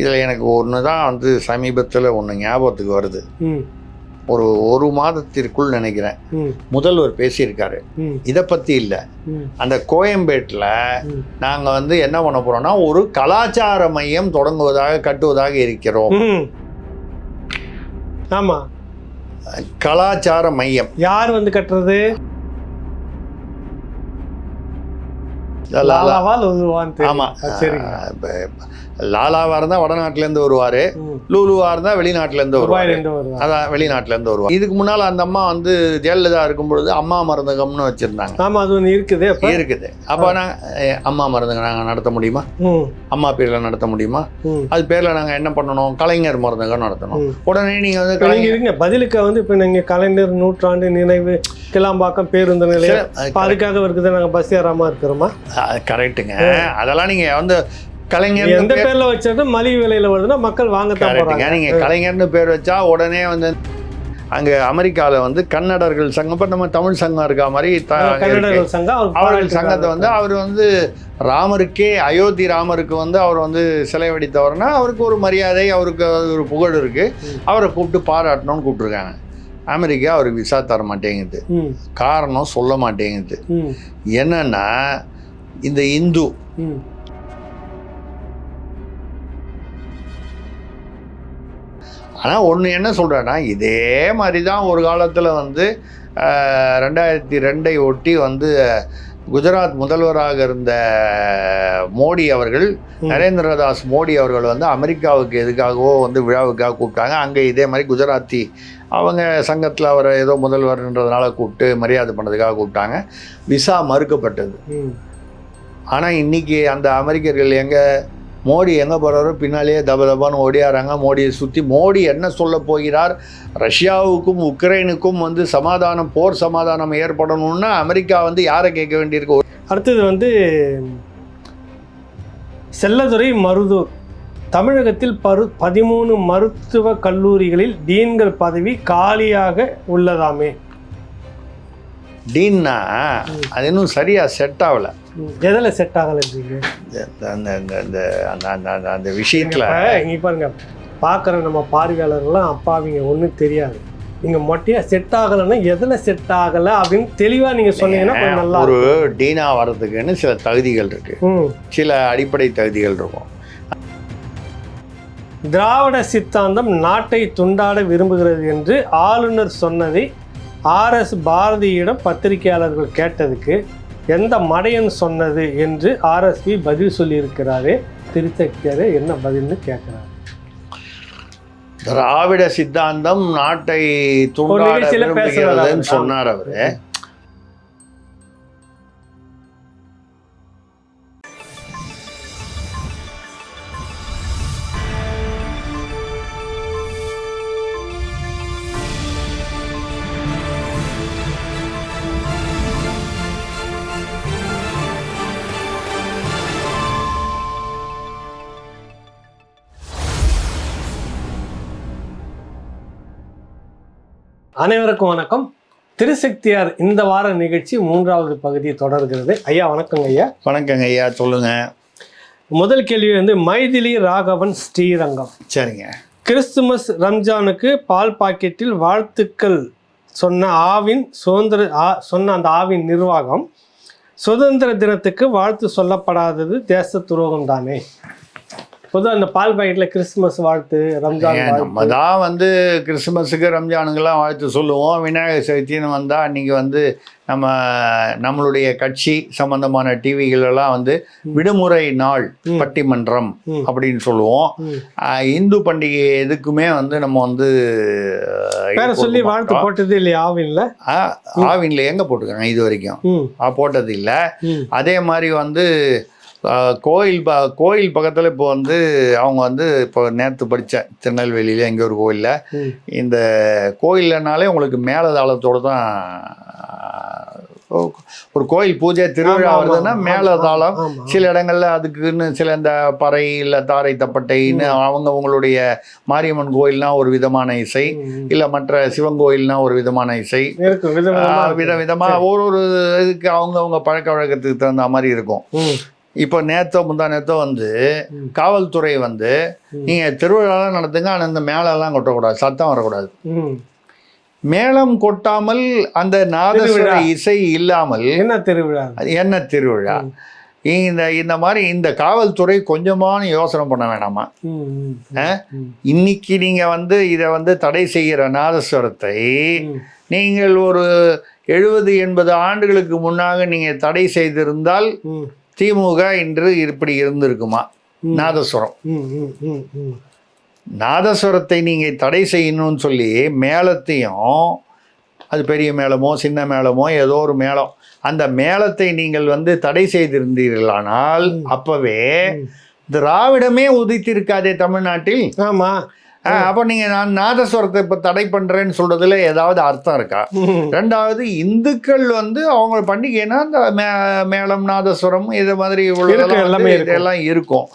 இதில் எனக்கு ஒன்று தான் வந்து சமீபத்தில் ஒன்று ஞாபகத்துக்கு வருது. ஒரு மாதத்திற்குள் நினைக்கிறேன் முதல்வர் பேசியிருக்காரு. இதை பற்றி இல்லை, அந்த கோயம்பேட்டில் நாங்கள் வந்து என்ன பண்ண போகிறோம்னா ஒரு கலாச்சார மையம் கட்டுவதாக இருக்கிறோம். ஆமாம், கலாச்சார மையம் யார் வந்து கட்டுறது? ஆமாம், லாலாவாக இருந்தால் வடநாட்டிலேருந்து வருவார், லூலுவாக இருந்தால் வெளிநாட்டிலேருந்து வருவார். அதான் வெளிநாட்டிலேருந்து வருவார். இதுக்கு முன்னால் அந்த அம்மா வந்து ஜெயலலிதா இருக்கும் பொழுது அம்மா மருந்தகம்னு வச்சுருந்தாங்க. ஆமாம், அது ஒன்று இருக்குது. அப்போ நாங்கள் அம்மா மருந்தகம் நாங்கள் நடத்த முடியுமா? அம்மா பேரில் நடத்த முடியுமா? அது பேரில் நாங்கள் என்ன பண்ணணும்? கலைஞர் மருந்தகம் நடத்தணும். உடனே நீங்கள் வந்து கலைஞர் பதிலுக்கு வந்து இப்போ நீங்கள் கலைஞர் நூற்றாண்டு நினைவு கிளாம்பாக்கம் பேருந்து நிலையம் அதுக்காக இருக்குது, நாங்கள் பஸ் ஏறாமல் இருக்கிறோமா? கரெக்டுங்க. அதெல்லாம் நீங்கள் வந்து கலைஞர் எந்த பேர்ல வச்சது மலிவு விலையில வருதுன்னா மக்கள் வாங்கத்தான் போறாங்க. நீங்க கலைஞர்னு பேர் வச்சா உடனே வந்து அங்கே அமெரிக்காவில் வந்து கன்னடர்கள் சங்கம், இப்போ நம்ம தமிழ் சங்கம் இருக்கா மாதிரி கன்னடர்கள் சங்கம், அவர்கள் சங்கத்தை வந்து அவர் வந்து ராமருக்கே, அயோத்தி ராமருக்கு வந்து அவர் வந்து சிலை வடித்தவர்னா அவருக்கு ஒரு மரியாதை, அவருக்கு ஒரு புகழ் இருக்கு, அவரை கூப்பிட்டு பாராட்டணும்னு கூப்பிட்டுருக்காங்க. அமெரிக்கா அவருக்கு விசா தர மாட்டேங்குது. காரணம் சொல்ல மாட்டேங்குது. என்னன்னா இந்த இந்து ஆனால் ஒன்று என்ன சொல்கிறேன்னா, இதே மாதிரி தான் ஒரு காலத்தில் வந்து 2002 ஒட்டி வந்து குஜராத் முதல்வராக இருந்த மோடி அவர்கள், நரேந்திரதாஸ் மோடி அவர்கள் வந்து அமெரிக்காவுக்கு எதுக்காகவோ வந்து விழாவுக்காக கூப்பிட்டாங்க. அங்கே இதே மாதிரி குஜராத்தி அவங்க சங்கத்தில் அவரை ஏதோ முதல்வர்ன்றதுனால கூப்பிட்டு மரியாதை பண்ணதுக்காக கூப்பிட்டாங்க. விசா மறுக்கப்பட்டது. ஆனால் இன்றைக்கி அந்த அமெரிக்கர்கள் மோடி எங்கே போகிறாரோ பின்னாலேயே தபான்னு ஓடியாராங்க. மோடியை சுற்றி மோடி என்ன சொல்ல போகிறார்? ரஷ்யாவுக்கும் உக்ரைனுக்கும் வந்து போர் சமாதானம் ஏற்படணும்னா அமெரிக்கா வந்து யாரை கேட்க வேண்டியிருக்கு? அடுத்தது வந்து செல்லதுரை மருதூர், தமிழகத்தில் 13 மருத்துவ கல்லூரிகளில் டீன்கள் பதவி காலியாக உள்ளதாமே. டீன்னா அது இன்னும் சரியாக செட் ஆகலை. எதில் செட் ஆகலை? அந்த விஷயத்தில் இங்கே பாருங்க, பார்க்குற நம்ம பார்வையாளர்கள்லாம் அப்பாவிங்க ஒன்றும் தெரியாது. நீங்கள் மொட்டையாக செட் ஆகலைன்னா எதில் செட் ஆகலை அப்படின்னு தெளிவாக நீங்கள் சொன்னீங்கன்னா நல்லா. ஒரு டீனா வர்றதுக்குன்னு சில தகுதிகள் இருக்குது, சில அடிப்படை தகுதிகள் இருக்கும். திராவிட சித்தாந்தம் நாட்டை துண்டாட விரும்புகிறது என்று ஆளுநர் சொன்னதை RS பாரதியிடம் பத்திரிகையாளர்கள் கேட்டதுக்கு எந்த மடையன் சொன்னது என்று RSP பதில் சொல்லியிருக்கிறாரே. திருச்செக்தியாரே என்ன பதில்னு கேட்குறாரு. திராவிட சித்தாந்தம் நாட்டை துண்டாட விரும்புகிறதுன்னு சொன்னார் அவரு. அனைவருக்கும் வணக்கம். திருசக்தியார் இந்த வார நிகழ்ச்சி 3வது பகுதி தொடர்கிறது. ஐயா வணக்கங்க. ஐயா வணக்கங்க ஐயா, சொல்லுங்க. முதல் கேள்வி வந்து மைதிலி ராகவன் ஸ்ரீரங்கம். சரிங்க. கிறிஸ்துமஸ் ரம்ஜானுக்கு பால் பாக்கெட்டில் வாழ்த்துக்கள் சொன்ன அந்த ஆவின் நிர்வாகம் சுதந்திர தினத்துக்கு வாழ்த்து சொல்லப்படாதது தேச துரோகம் தானே. பொதுவாக அந்த பால் பாக்கெட்டில் கிறிஸ்துமஸ் வாழ்த்து, ரம்ஜான் நம்ம தான் வந்து கிறிஸ்துமஸுக்கு ரம்ஜானுக்கெல்லாம் வாழ்த்து சொல்லுவோம். விநாயகர் சதுர்த்தின்னு வந்தால் அன்றைக்கி வந்து நம்மளுடைய கட்சி சம்பந்தமான டிவிகளெல்லாம் வந்து விடுமுறை நாள் பட்டிமன்றம் அப்படின்னு சொல்லுவோம். இந்து பண்டிகை எதுக்குமே வந்து நம்ம வந்து சொல்லி வாழ்த்து போட்டது இல்லையா? ஆவின்ல எங்கே போட்டிருக்காங்க இது வரைக்கும்? போட்டது இல்லை. அதே மாதிரி வந்து கோயில் பக்கத்தில் இப்போ வந்து அவங்க வந்து இப்போ நேற்று படித்தேன், திருநெல்வேலியில் எங்கே ஒரு கோயிலில், இந்த கோயில்னாலே உங்களுக்கு மேலதாளத்தோடு தான் ஒரு கோயில் பூஜை திருவிழா வருதுன்னா மேலதாளம். சில இடங்கள்ல அதுக்குன்னு சில இந்த பறை இல்லை தாரை தப்பட்டைன்னு அவங்களுடைய மாரியம்மன் கோயில்னா ஒரு விதமான இசை, இல்லை மற்ற சிவன் கோயில்னா ஒரு விதமான இசை, விதவிதமாக ஒரு இதுக்கு அவங்க பழக்க வழக்கத்துக்கு தகுந்த மாதிரி இருக்கும். இப்போ முந்தா நேத்தோ வந்து காவல்துறை வந்து நீங்கள் திருவிழாலாம் நடத்துங்க, ஆனால் இந்த மேளம்லாம் கொட்டக்கூடாது, சத்தம் வரக்கூடாது. மேளம் கொட்டாமல் அந்த நாதஸ்வர இசை இல்லாமல் என்ன திருவிழா? என்ன திருவிழா? இந்த மாதிரி இந்த காவல்துறை கொஞ்சமான யோசனை பண்ண வேணாமா? இன்னைக்கு நீங்க வந்து இதை வந்து தடை செய்கிற நாதஸ்வரத்தை நீங்கள் ஒரு 70-80 ஆண்டுகளுக்கு முன்னாக நீங்க தடை செய்திருந்தால் திமுக இன்று இப்படி இருந்திருக்குமா? நாதஸ்வரத்தை நீங்க தடை செய்யணும்னு சொல்லி மேளத்தையும், அது பெரிய மேளமோ சின்ன மேளமோ ஏதோ ஒரு மேளம், அந்த மேளத்தை நீங்கள் வந்து தடை செய்திருந்தீர்களானால் அப்பவே திராவிடமே உதித்திருக்காதே தமிழ்நாட்டில். ஆமா. அப்போ நீங்கள் நான் நாதஸ்வரத்தை இப்போ தடை பண்ணுறேன்னு சொல்கிறதுல ஏதாவது அர்த்தம் இருக்கா? ரெண்டாவது, இந்துக்கள் வந்து அவங்க பண்டிகைன்னா அந்த மேளம் நாதஸ்வரம் இது மாதிரி இதெல்லாம் இருக்கும்.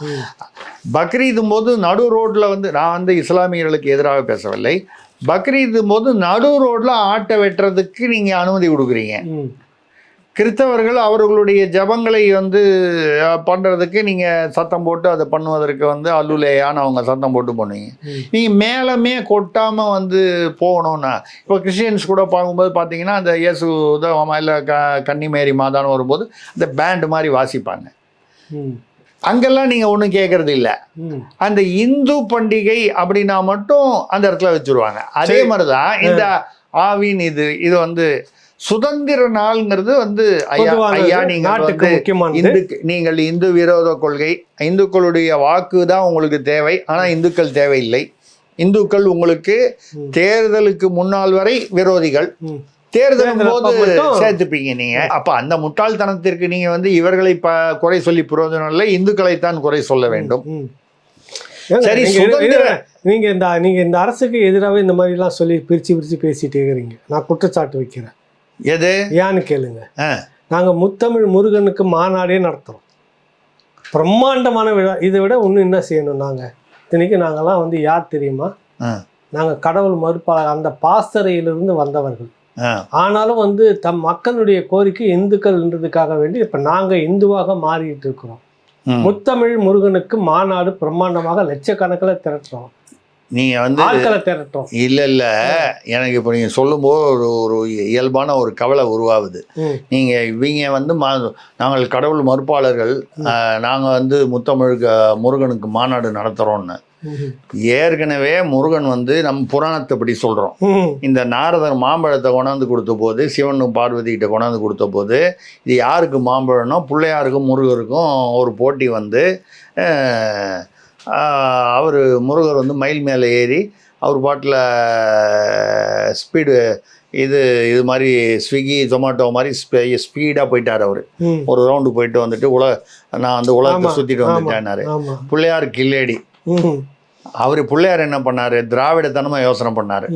பக்ரீதும் போது நடு ரோட்டில் வந்து, நான் வந்து இஸ்லாமியர்களுக்கு எதிராக பேசவில்லை, பக்ரீதும் போது நடு ரோட்டில் ஆட்டை வெட்டுறதுக்கு நீங்கள் அனுமதி கொடுக்குறீங்க. கிறிஸ்தவர்கள் அவர்களுடைய ஜபங்களை வந்து பண்ணுறதுக்கு நீங்கள் சத்தம் போட்டு அதை பண்ணுவதற்கு வந்து அல்லுலேயான்னு அவங்க சத்தம் போட்டு பண்ணுவீங்க. நீங்கள் மேலமே கொட்டாமல் வந்து போகணுன்னா, இப்போ கிறிஸ்டியன்ஸ் கூட பார்க்கும்போது பார்த்தீங்கன்னா அந்த இயேசு இல்லை கன்னிமேரி மாதான்னு வரும்போது அந்த பேண்டு மாதிரி வாசிப்பாங்க. அங்கெல்லாம் நீங்கள் ஒன்றும் கேட்கறது இல்லை. அந்த இந்து பண்டிகை அப்படின்னா மட்டும் அந்த இடத்துல வச்சுருவாங்க. அதே மாதிரி தான் இந்த ஆவின் இது வந்து சுதந்திர நாள்ங்கிறது வந்து ஐயா நீங்கள் இந்து விரோத கொள்கை, இந்துக்களுடைய வாக்கு தான் உங்களுக்கு தேவை, ஆனால் இந்துக்கள் தேவையில்லை. இந்துக்கள் உங்களுக்கு தேர்தலுக்கு முன்னால் வரை விரோதிகள், தேர்தலும் போது சேர்த்துப்பீங்க நீங்க. அப்ப அந்த முட்டாள்தனத்திற்கு நீங்க வந்து இவர்களை குறை சொல்லி பிரயோஜனம் இல்லை, இந்துக்களைத்தான் குறை சொல்ல வேண்டும். சரி, நீங்க இந்த அரசுக்கு எதிராகவே இந்த மாதிரி எல்லாம் சொல்லி பிரிச்சு பேசிட்டே இருக்கிறீங்க. நான் குற்றச்சாட்டு வைக்கிறேன். எது ஏன்னு கேளுங்க. நாங்க முத்தமிழ் முருகனுக்கு மாநாடே நடத்துறோம், பிரம்மாண்டமான விழா. இதை விட ஒண்ணு என்ன செய்யணும்? நாங்க இன்னைக்கு நாங்கெல்லாம் வந்து யார் தெரியுமா? நாங்க கடவுள் மறுப்பாளர், அந்த பாசறையிலிருந்து வந்தவர்கள். ஆனாலும் வந்து தம் மக்களுடைய கோரிக்கை இந்துக்கள்ன்றதுக்காக வேண்டி இப்ப நாங்க இந்துவாக மாறிட்டு இருக்கிறோம். முத்தமிழ் முருகனுக்கு மாநாடு பிரம்மாண்டமாக லட்சக்கணக்கில் திரட்டுறோம். நீங்க வந்து ஆட்களை திரட்டுறோம். இல்ல எனக்கு இப்போ நீங்க சொல்லும்போது ஒரு இயல்பான ஒரு கவலை உருவாகுது. நீங்க இவங்க வந்து நாங்கள் கடவுள் மறுப்பாளர்கள், நாங்க வந்து முருகனுக்கு மாநாடு நடத்துறோம்னு. ஏற்கனவே முருகன் வந்து நம்ம புராணத்தைப்படி சொல்கிறோம். இந்த நாரதர் மாம்பழத்தை கொண்டாந்து கொடுத்த போது, சிவனு பார்வதிகிட்ட கொண்டாந்து கொடுத்த போது, இது யாருக்கு மாம்பழம்னா பிள்ளையாருக்கும் முருகருக்கும் ஒரு போட்டி வந்து அவர் முருகர் வந்து மயில் மேலே ஏறி அவர் பாட்டில் ஸ்பீடு இது மாதிரி ஸ்விக்கி ஜொமேட்டோ மாதிரி ஸ்பீடாக போயிட்டார். அவர் ஒரு ரவுண்டு போயிட்டு வந்துட்டு நான் வந்து உலகத்தை சுற்றிட்டு வந்துட்டேன்னாரு. பிள்ளையார் கில்லேடி. அவர் பிள்ளையார் என்ன பண்ணார்? திராவிடத்தனமாக யோசனை பண்ணார்.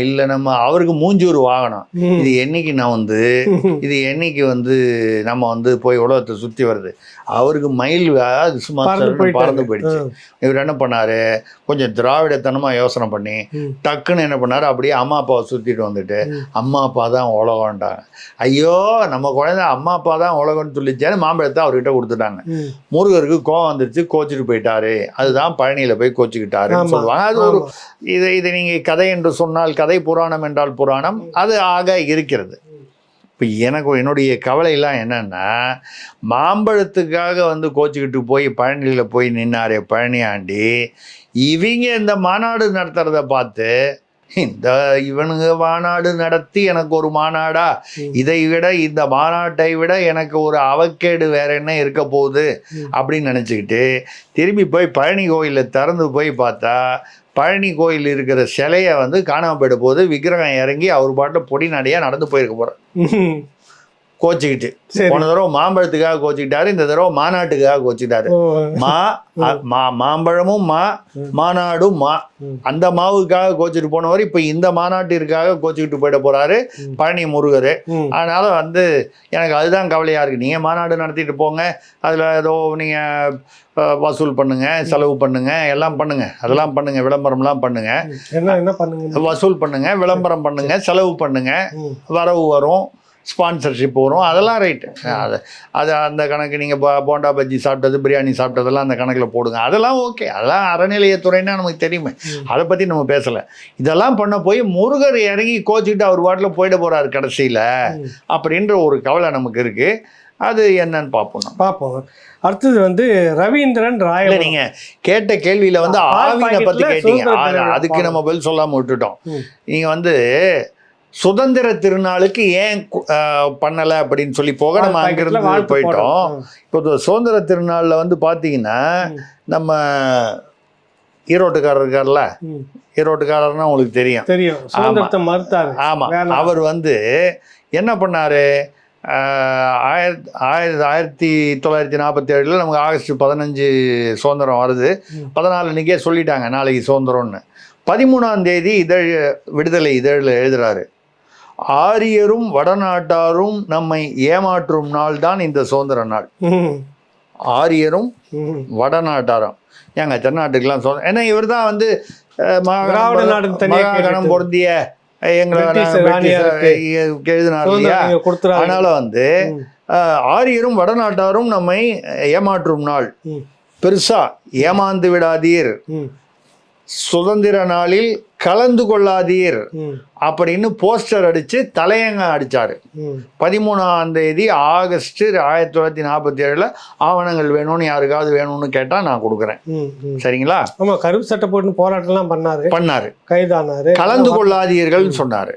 இல்லை அவருக்கு மூஞ்சி ஒரு வாகனம். இது என்னைக்கு வந்து நம்ம வந்து போய் உலகத்தை சுற்றி வருது. அவருக்கு மயில் சும்மா பறந்து போயிடுச்சு. இவர் என்ன பண்ணாரு? கொஞ்சம் திராவிடத்தனமாக யோசனை பண்ணி டக்குன்னு என்ன பண்ணாரு? அப்படியே அம்மா அப்பாவை சுற்றிட்டு வந்துட்டு அம்மா அப்பா தான் உலகம்ட்டாங்க. ஐயோ, நம்ம குழந்தை அம்மா அப்பா தான் உலகம்னு சொல்லிச்சேன்னு மாம்பழத்தை அவர்கிட்ட கொடுத்துட்டாங்க. முருகருக்கு கோவம் வந்துருச்சு, கோச்சிட்டு போயிட்டாரு. அதுதான் பழனியில் போய் கோச்சிக்கிட்டாருன்னு சொல்லுவாங்க. அது ஒரு இதை நீங்கள் கதை என்று சொன்னால் கதை, புராணம் என்றால் புராணம், அது ஆக இருக்கிறது. இப்போ என்னுடைய கவலையெல்லாம் என்னன்னா, மாம்பழத்துக்காக வந்து கோச்சிக்கிட்டு போய் பழனியில் போய் நின்னாரே பழனியாண்டி, இவங்க இந்த மாநாடு நடத்துறத பார்த்து இவனுங்க மாநாடு நடத்தி எனக்கு ஒரு மாநாடா, இதை விட இந்த மாநாட்டை விட எனக்கு ஒரு அவக்கேடு வேற என்ன இருக்க போகுது அப்படின்னு நினச்சிக்கிட்டு திரும்பி போய் பழனி கோயிலில் திறந்து போய் பார்த்தா பழனி கோயில் இருக்கிற சிலையை வந்து காணாம போயிட போது, விக்கிரகம் இறங்கி அவர் பாட்டில் பொடி நடையாக நடந்து போயிருக்க போகிறேன் கோச்சிக்கிட்டு. போன தடவை மாம்பழத்துக்காக கோச்சிக்கிட்டாரு, இந்த தடவை மாநாட்டுக்காக கோச்சிக்கிட்டாரு. மாம்பழமும் மாநாடும் அந்த மாவுக்காக கோச்சிட்டு போனவர் இப்போ இந்த மாநாட்டிற்காக கோச்சிக்கிட்டு போயிட போறாரு பழனி முருகர். அதனால வந்து எனக்கு அதுதான் கவலையா இருக்கு. நீங்க மாநாடு நடத்திட்டு போங்க, அதுல ஏதோ நீங்க வசூல் பண்ணுங்க, செலவு பண்ணுங்க, எல்லாம் பண்ணுங்க, அதெல்லாம் பண்ணுங்க, விளம்பரம்லாம் பண்ணுங்க, என்ன பண்ணுங்க, வசூல் பண்ணுங்க, விளம்பரம் பண்ணுங்க, செலவு பண்ணுங்க, வரவு வரும், ஸ்பான்சர்ஷிப் வரும், அதெல்லாம் ரைட்டு. அது அந்த கணக்கு நீங்கள் போண்டா பஜ்ஜி சாப்பிட்டது, பிரியாணி சாப்பிட்டதெல்லாம் அந்த கணக்கில் போடுங்க, அதெல்லாம் ஓகே. அதெல்லாம் அறநிலையத்துறைன்னா நமக்கு தெரியுமே, அதை பற்றி நம்ம பேசலை. இதெல்லாம் பண்ண போய் முருகர் இறங்கி கோச்சிக்கிட்டு அவர் வாட்டில் போயிட போகிறார் கடைசியில் அப்படின்ற ஒரு கவலை நமக்கு இருக்குது. அது என்னன்னு பார்ப்போம். அடுத்தது வந்து ரவீந்திரன் ராய். நீங்க கேட்ட கேள்வியில வந்து ஆவினை பத்தி கேட்டீங்க, அதுக்கு நம்ம பதில் சொல்லாம விட்டுட்டோம். நீங்க வந்து சுதந்திர திருநாளுக்கு ஏன் பண்ணலை அப்படின்னு சொல்லி போக நம்ம அங்கிருந்து போயிட்டோம். இப்போ சுதந்திர திருநாளில் வந்து பார்த்தீங்கன்னா நம்ம ஈரோட்டுக்காரர் இருக்கார்ல, ஈரோட்டுக்காரர்னா உங்களுக்கு தெரியும். ஆமாம், அவர் வந்து என்ன பண்ணார், 1947 நமக்கு ஆகஸ்ட் 15 சுதந்திரம் வருது. 14 அன்றைக்கே சொல்லிட்டாங்க நாளைக்கு சுதந்திரம்னு. 13ஆம் தேதி விடுதலை இதழில் எழுதுறாரு, ஆரியரும் வடநாட்டாரும் நம்மை ஏமாற்றும் நாள் தான் இந்த சுதந்திர நாள். ஆரியரும் வடநாட்டாரும் ஏங்க தென்னாட்டுக்கெல்லாம் சுதந்திரம், ஏன்னா இவர் தான் வந்து மகாகணம் பொருந்திய எங்களை எழுதினார் இல்லையா. அதனால வந்து ஆரியரும் வடநாட்டாரும் நம்மை ஏமாற்றும் நாள், பெருசா ஏமாந்து விடாதீர், சுதந்திர நாளில் கலந்து கொள்ளாதீர் அப்படின்னு போஸ்டர் அடிச்சு தலையங்க அடிச்சாரு. 13ஆம் தேதி ஆகஸ்ட் 1947 ஆவணங்கள் வேணும்னு யாருக்காவது வேணும்னு கேட்டா நான் கொடுக்குறேன், சரிங்களா. ஆமா, கருப்பு சட்டை போட்டு போராட்டம்லாம் பண்ணாரு, கைதானாரு, கலந்து கொள்ளாதீர்கள்னு சொன்னாரு.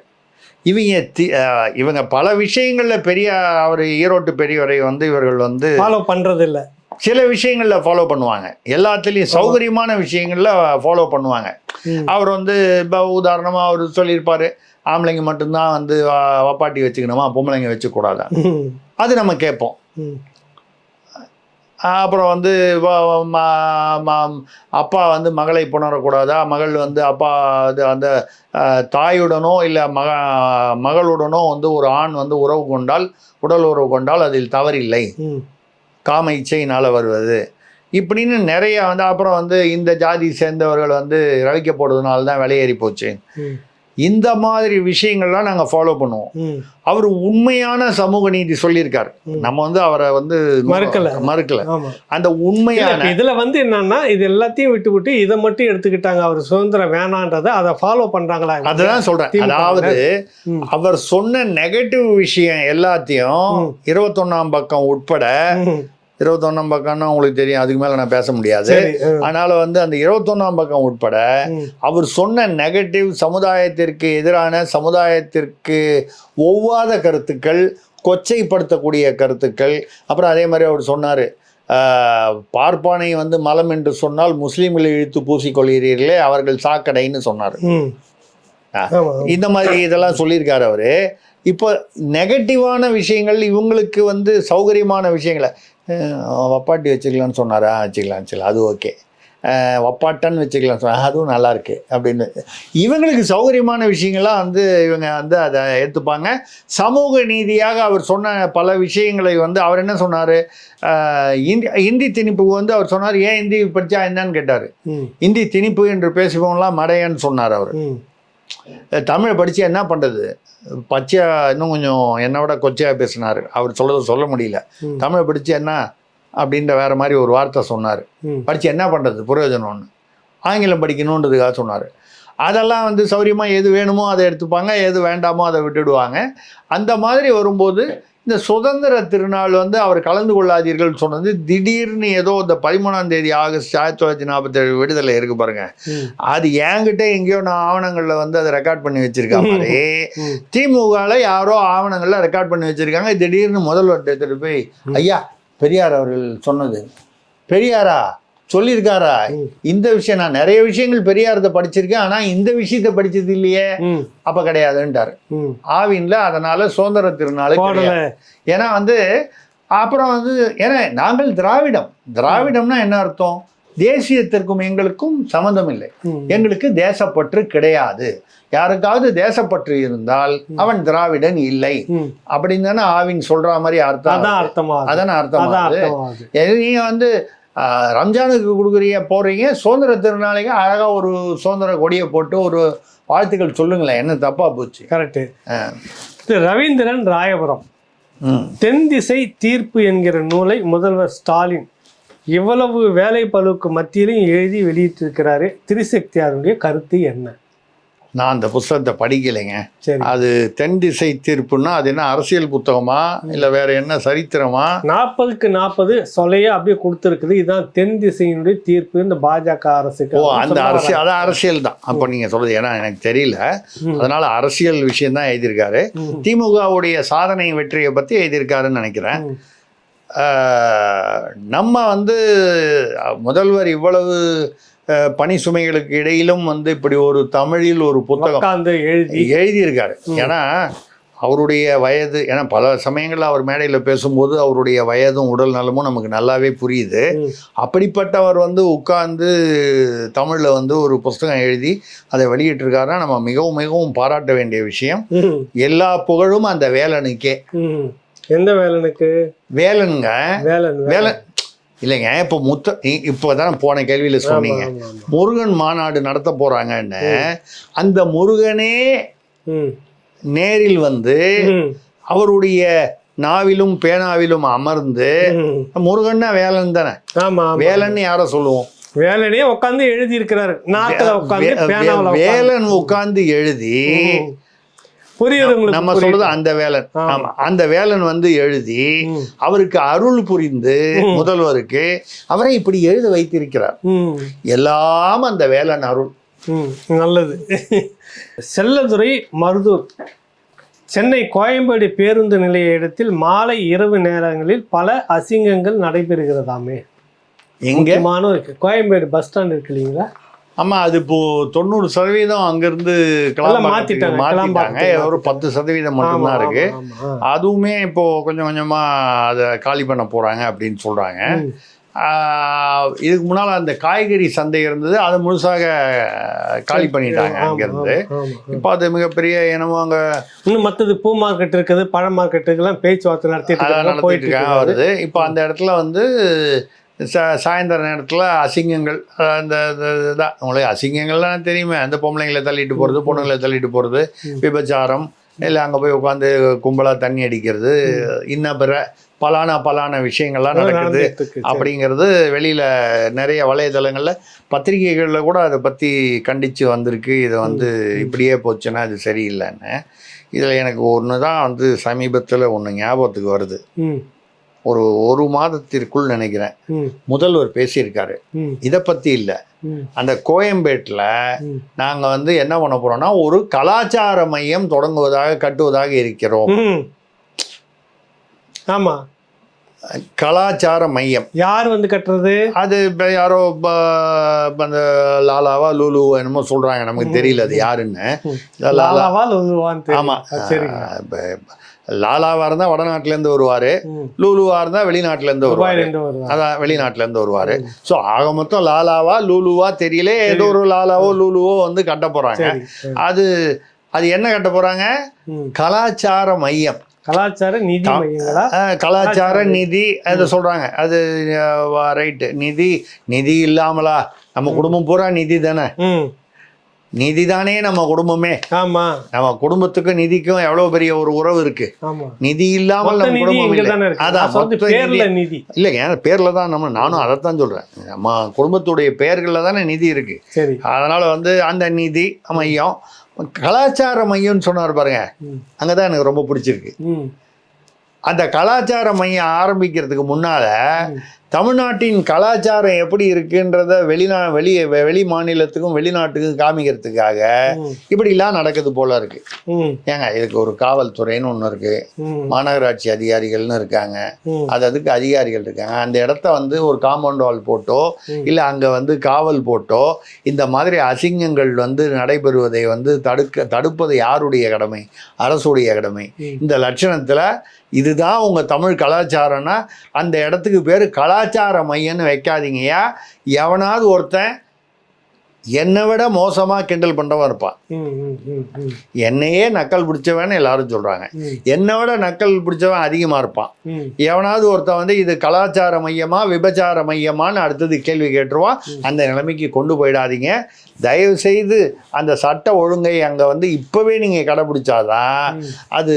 இவங்க பல விஷயங்கள்ல பெரிய அவர் ஈரோட்டு பெரியவரை வந்து இவர்கள் வந்து ஃபாலோ பண்றது இல்லை. சில விஷயங்கள்ல ஃபாலோ பண்ணுவாங்க, எல்லாத்துலேயும் சௌகரியமான விஷயங்கள்ல ஃபாலோ பண்ணுவாங்க. அவர் வந்து இப்போ உதாரணமாக அவர் சொல்லியிருப்பாரு, ஆம்பளைங்க மட்டும்தான் வந்து வப்பாட்டி வச்சுக்கணுமா, பொம்பளைங்க வச்சுக்கூடாதா, அது நம்ம கேட்போம். அப்புறம் வந்து அப்பா வந்து மகளை புணரக்கூடாதா, மகள் வந்து அப்பா அந்த தாயுடனோ இல்லை மகளுடனோ வந்து ஒரு ஆண் வந்து உறவு கொண்டால், உடல் உறவு கொண்டால் அதில் தவறில்லை, காம இச்சையினால் வருவது இப்படின்னு நிறைய வந்து. அப்புறம் வந்து இந்த ஜாதி சேர்ந்தவர்கள் வந்து ரவிக்கப்படுறதுனால தான் விலையேறி போச்சு, இந்த மாதிரி விஷயங்கள்லாம் நாங்கள் ஃபாலோ பண்ணுவோம். அவர் உண்மையான சமூக நீதி சொல்லியிருக்காரு, நம்ம வந்து அவரை வந்து மறுக்கல. அந்த உண்மையான இதுல வந்து என்னன்னா இது எல்லாத்தையும் விட்டு இதை மட்டும் எடுத்துக்கிட்டாங்க, அவர் சுதந்திரம் வேணான்றதை அதை ஃபாலோ பண்றாங்களா, அதுதான் சொல்றேன். அதாவது அவர் சொன்ன நெகட்டிவ் விஷயம் எல்லாத்தையும் 21ஆம் பக்கம் உட்பட, 21ஆம் பக்கம்னா உங்களுக்கு தெரியும், அதுக்கு மேலே நான் பேச முடியாது. அதனால வந்து அந்த 21ஆம் பக்கம் உட்பட அவர் சொன்ன நெகட்டிவ், சமுதாயத்திற்கு எதிரான, சமுதாயத்திற்கு ஒவ்வாத கருத்துக்கள், கொச்சைப்படுத்தக்கூடிய கருத்துக்கள். அப்புறம் அதே மாதிரி அவர் சொன்னார், பார்ப்பானை வந்து மலம் என்று சொன்னால் முஸ்லீம்களை இழுத்து பூசிக்கொள்கிறீர்களே, அவர்கள் சாக்கடைன்னு சொன்னார். இந்த மாதிரி இதெல்லாம் சொல்லியிருக்காரு அவர். இப்போ நெகட்டிவான விஷயங்கள், இவங்களுக்கு வந்து சௌகரியமான விஷயங்களை வப்பாட்டி வச்சுக்கலான்னு சொன்னாரா, வச்சுக்கலாம், அது ஓகே, வப்பாட்டன்னு வச்சுக்கலாம் சொன்னார், அதுவும் நல்லாயிருக்கு அப்படின்னு. இவங்களுக்கு சௌகரியமான விஷயங்கள்லாம் வந்து இவங்க வந்து அதை எடுத்துப்பாங்க. சமூக நீதியாக அவர் சொன்ன பல விஷயங்களை வந்து அவர் என்ன சொன்னார், இந்தி திணிப்பு வந்து அவர் சொன்னார், ஏன் இந்தி படித்தா என்னன்னு கேட்டார். இந்தி திணிப்பு என்று பேசுவோம்லாம் மடையன்னு சொன்னார் அவர். தமிழை படித்து என்ன பண்ணுறது, பச்சையாக இன்னும் கொஞ்சம் என்னை விட கொச்சையாக பேசினார். அவர் சொல்ல முடியல. தமிழை படித்து என்ன அப்படின்ற வேறு மாதிரி ஒரு வார்த்தை சொன்னார். படித்து என்ன பண்ணுறது, பிரயோஜனம்னு ஆங்கிலம் படிக்கணுன்றதுக்காக சொன்னார். அதெல்லாம் வந்து சௌரியமாக எது வேணுமோ அதை எடுத்துப்பாங்க, எது வேண்டாமோ அதை விட்டுடுவாங்க. அந்த மாதிரி வரும்போது இந்த சுதந்திர திருநாள் வந்து அவர் கலந்து கொள்ளாதீர்கள் சொன்னது திடீர்னு ஏதோ இந்த 13ஆம் தேதி ஆகஸ்ட் 1947 விடுதலை இருக்கு பாருங்க, அது என்கிட்ட எங்கேயோ நான் ஆவணங்களில் வந்து அதை ரெக்கார்ட் பண்ணி வச்சிருக்கேன் மாதிரி திமுகவில் யாரோ ஆவணங்களில் ரெக்கார்ட் பண்ணி வச்சிருக்காங்க. திடீர்னு முதல்வர் எடுத்துட்டு போய், ஐயா பெரியார் அவர்கள் சொன்னது, பெரியாரா சொல்லியிருக்காரா, இந்த விஷயம் நான் நிறைய விஷயங்கள் பெரியாரத்தை படிச்சிருக்கேன், ஆனால் இந்த விஷயத்த படிச்சது இல்லையே, அப்போ கிடையாதுன்ட்டார் ஆவின்ல. அதனால சுதந்திர திருநாள் ஏன்னா வந்து அப்புறம் வந்து ஏன்னா நாங்கள் திராவிடம்னா என்ன அர்த்தம், தேசியத்திற்கும் எங்களுக்கும் சம்மந்தம் இல்லை, எங்களுக்கு தேசப்பற்று கிடையாது, யாருக்காவது தேசப்பற்று இருந்தால் அவன் திராவிடன் இல்லை அப்படின்னு தானே ஆவின் சொல்ற மாதிரி அர்த்தம். அதான அர்த்தம். நீங்க வந்து ரம்ஜானுக்கு போடுறீங்க, சுதந்திர திருநாளைக்கு அழகாக ஒரு சுதந்திர கொடியை போட்டு ஒரு வாழ்த்துக்கள் சொல்லுங்களேன், என்ன தப்பா போச்சு. கரெக்டு. திரு ரவீந்திரன் ராயபுரம். ம். தென் திசை தீர்ப்பு என்கிற நூலை முதல்வர் ஸ்டாலின் இவ்வளவு வேலை பளுவுக்கு மத்தியிலும் எழுதி வெளியிட்டிருக்கிறாரு. திரிசக்தியாருடைய கருத்து என்ன? நான் அந்த புத்தகத்தை படிக்கலைங்க. சரி, அது தென் திசை தீர்ப்புன்னா அது என்ன அரசியல் புத்தகமா இல்லை வேற என்ன சரித்திரமா? 40க்கு 40 சொல்லையா அப்படியே கொடுத்துருக்குது. இதுதான் தென் திசையினுடைய தீர்ப்பு இந்த பாஜக அரசுக்கு. ஓ, அந்த அரசியல், அதான் அரசியல் தான் அப்போ நீங்க சொல்றது. ஏன்னா எனக்கு தெரியல, அதனால அரசியல் விஷயம் தான் எழுதியிருக்காரு. திமுகவுடைய சாதனை வெற்றியை பத்தி எழுதியிருக்காருன்னு நினைக்கிறேன். நம்ம வந்து முதல்வர் இவ்வளவு பணி சுமைகளுக்கு இடையிலும் வந்து இப்படி ஒரு தமிழில் ஒரு புத்தகம் எழுதியிருக்காரு. ஏன்னா அவருடைய வயது, ஏன்னா பல சமயங்களில் அவர் மேடையில் பேசும்போது அவருடைய வயதும் உடல் நலமும் நமக்கு நல்லாவே புரியுது. அப்படிப்பட்டவர் வந்து உட்கார்ந்து தமிழில் வந்து ஒரு புஸ்தகம் எழுதி அதை வெளியிட்டிருக்காருன்னா நம்ம மிகவும் மிகவும் பாராட்ட வேண்டிய விஷயம். எல்லா புகழும் அந்த வேலனுக்கே. எந்த வேலனுக்கு? வேலனுங்க. வேலன் இல்லைங்க. இப்போ இப்போதான் போன கேள்வியில் சொன்னீங்க முருகன் மாநாடு நடத்த போறாங்கன்னு. அந்த முருகனே நேரில் வந்து அவருடைய நாவிலும் பேனாவிலும் அமர்ந்து, முருகன்னா வேலன் தானே. வேலன் யார சொல்லுவோம்? வேலனே உட்கார்ந்து எழுதி இருக்கிறாரு. வேலன் உட்கார்ந்து எழுதி நம்ம சொல்றது அந்த வேலன். ஆமா, அந்த வேலன் வந்து எழுதி அவருக்கு அருள் புரிந்து முதல்வருக்கு அவரை இப்படி எழுத வைத்திருக்கிறார். எல்லாம் அந்த வேலன் அருள். நல்லது. செல்லதுரை மருதூர் சென்னை கோயம்பேடு பேருந்து நிலைய இடத்தில் மாலை இரவு நேரங்களில் பல அசிங்கங்கள் நடைபெறுகிறதாமே. எங்கேமான இருக்கு கோயம்பேடு பஸ் ஸ்டாண்ட் இருக்கு இல்லைங்களா? ஆமா, அது இப்போ 90% அங்கிருந்து மாத்திட்டாங்க. ஒரு 10% மட்டும்தான் இருக்கு. அதுவுமே இப்போ கொஞ்சம் கொஞ்சமா அதை காலி பண்ண போறாங்க அப்படின்னு சொல்றாங்க. இதுக்கு முன்னால் அந்த காய்கறி சந்தை இருந்தது, அதை முழுசாக காலி பண்ணிட்டாங்க அங்கேருந்து. இப்போ அது மிகப்பெரிய என்னமோ அங்கே இன்னும் மற்றது பூ மார்க்கெட் இருக்குது, பழ மார்க்கெட்டுக்கெல்லாம் பேச்சுவார்த்தை நடத்திட்டு இருக்காங்க வருது. இப்போ அந்த இடத்துல வந்து சாயந்தர நேரத்தில் அசிங்கங்கள், அந்த இதான் உங்களுக்கு அசிங்கங்கள்லாம் தெரியுமே. அந்த பொம்பளைங்களை தள்ளிட்டு போகிறது, பொண்ணுங்களை தள்ளிட்டு போகிறது, விபச்சாரம், இல்லை அங்கே போய் உட்காந்து கும்பலாக தண்ணி அடிக்கிறது, இன்னும் பிற பலான விஷயங்கள்லாம் நடக்குது அப்படிங்கிறது வெளியில் நிறைய வலைதளங்களில் பத்திரிகைகளில் கூட அதை பற்றி கண்டித்து வந்திருக்கு. இதை வந்து இப்படியே போச்சுன்னா அது சரியில்லைன்னு. இதில் எனக்கு ஒன்று தான் வந்து சமீபத்தில் ஒன்று ஞாபகத்துக்கு வருது. ஒரு மாதத்திற்குள் நினைக்கிறேன் முதல்வர் பேசியிருக்காரு. இதை பற்றி இல்லை, அந்த கோயம்பேட்டில் நாங்கள் வந்து என்ன பண்ண போகிறோம்னா ஒரு கலாச்சார மையம் கட்டுவதாக இருக்கிறோம். ஆமாம், கலாச்சார மையம். யார் வந்து கட்டுறது? அது யாரோ அந்த லாலாவா லூலுவா என்னமோ சொல்கிறாங்க, நமக்கு தெரியல அது யாருன்னு. லாலாவா லூலுவான்னு. ஆமாம், லாலாவாக இருந்தால் வடநாட்டிலேருந்து வருவார், லூலுவாக இருந்தால் வெளிநாட்டிலேருந்து வருவார். அதான் வெளிநாட்டிலேருந்து வருவார். ஸோ ஆக மொத்தம் லாலாவா லூலுவா தெரியல, ஏதோ ஒரு லாலாவோ லூலுவோ வந்து கட்ட போகிறாங்க. அது என்ன கட்ட போகிறாங்க? கலாச்சார மையம். கலாச்சார நிதி மையங்களா? கலாச்சார நிதி அதை சொல்கிறாங்க. அது ரைட்டு. நிதி இல்லாமலா? நம்ம குடும்பம் பூரா நிதி தானே. நிதி தானே நம்ம குடும்பமே. ஆமா, நம்ம குடும்பத்துக்கு நிதிக்கும் எவ்வளவு பெரிய ஒரு உறவு இருக்கு. நிதி இல்லாமல் நம்ம குடும்பம் இல்லை. அதான் நிதி இல்லைங்க, பேர்ல தான் நானும் அதைத்தான் சொல்றேன். நம்ம குடும்பத்துடைய பெயர்கள்ல தானே நிதி இருக்கு. அதனால வந்து அந்த நிதி மையம், கலாச்சார மையம்னு சொன்னார் பாருங்க, அங்கதான் எனக்கு ரொம்ப பிடிச்சிருக்கு. அந்த கலாச்சார மையம் ஆரம்பிக்கிறதுக்கு முன்னால தமிழ்நாட்டின் கலாச்சாரம் எப்படி இருக்குன்றத வெளி மாநிலத்துக்கும் வெளிநாட்டுக்கும் காமிக்கிறதுக்காக இப்படிலாம் நடக்குது போல இருக்கு. ஏங்க, இதுக்கு ஒரு காவல்துறைன்னு ஒன்று இருக்கு, மாநகராட்சி அதிகாரிகள்னு இருக்காங்க, அதுக்கு அதிகாரிகள் இருக்காங்க. அந்த இடத்த வந்து ஒரு காம்பவுண்ட் வால் போட்டோ இல்லை அங்கே வந்து காவல் போட்டோ இந்த மாதிரி அசிங்கங்கள் வந்து நடைபெறுவதை வந்து தடுப்பது யாருடைய கடமை? அரசுடைய கடமை. இந்த லட்சணத்தில் இதுதான் உங்கள் தமிழ் கலாச்சாரம்னா அந்த இடத்துக்கு பேர் கலாச்சார மையம்னு வைக்காதீங்கய்யா. எவனாவது ஒருத்தன் என்னை விட மோசமாக கிண்டல் பண்ணுறவன் இருப்பான். ம், ம், ம், ம், என்னையே நக்கல் பிடிச்சவன்னு எல்லாரும் சொல்கிறாங்க. ம், என்னை விட நக்கல் பிடிச்சவன் அதிகமாக இருப்பான். ம். எவனாவது ஒருத்தன் வந்து இது கலாச்சார மையமா விபச்சார மையமான்னு அடுத்தது கேள்வி கேட்டுருவான். அந்த நிலைமைக்கு கொண்டு போயிடாதீங்க. தயவு செய்து அந்த சட்ட ஒழுங்கை அங்கே வந்து இப்போவே நீங்கள் கடைப்பிடிச்சாதான் அது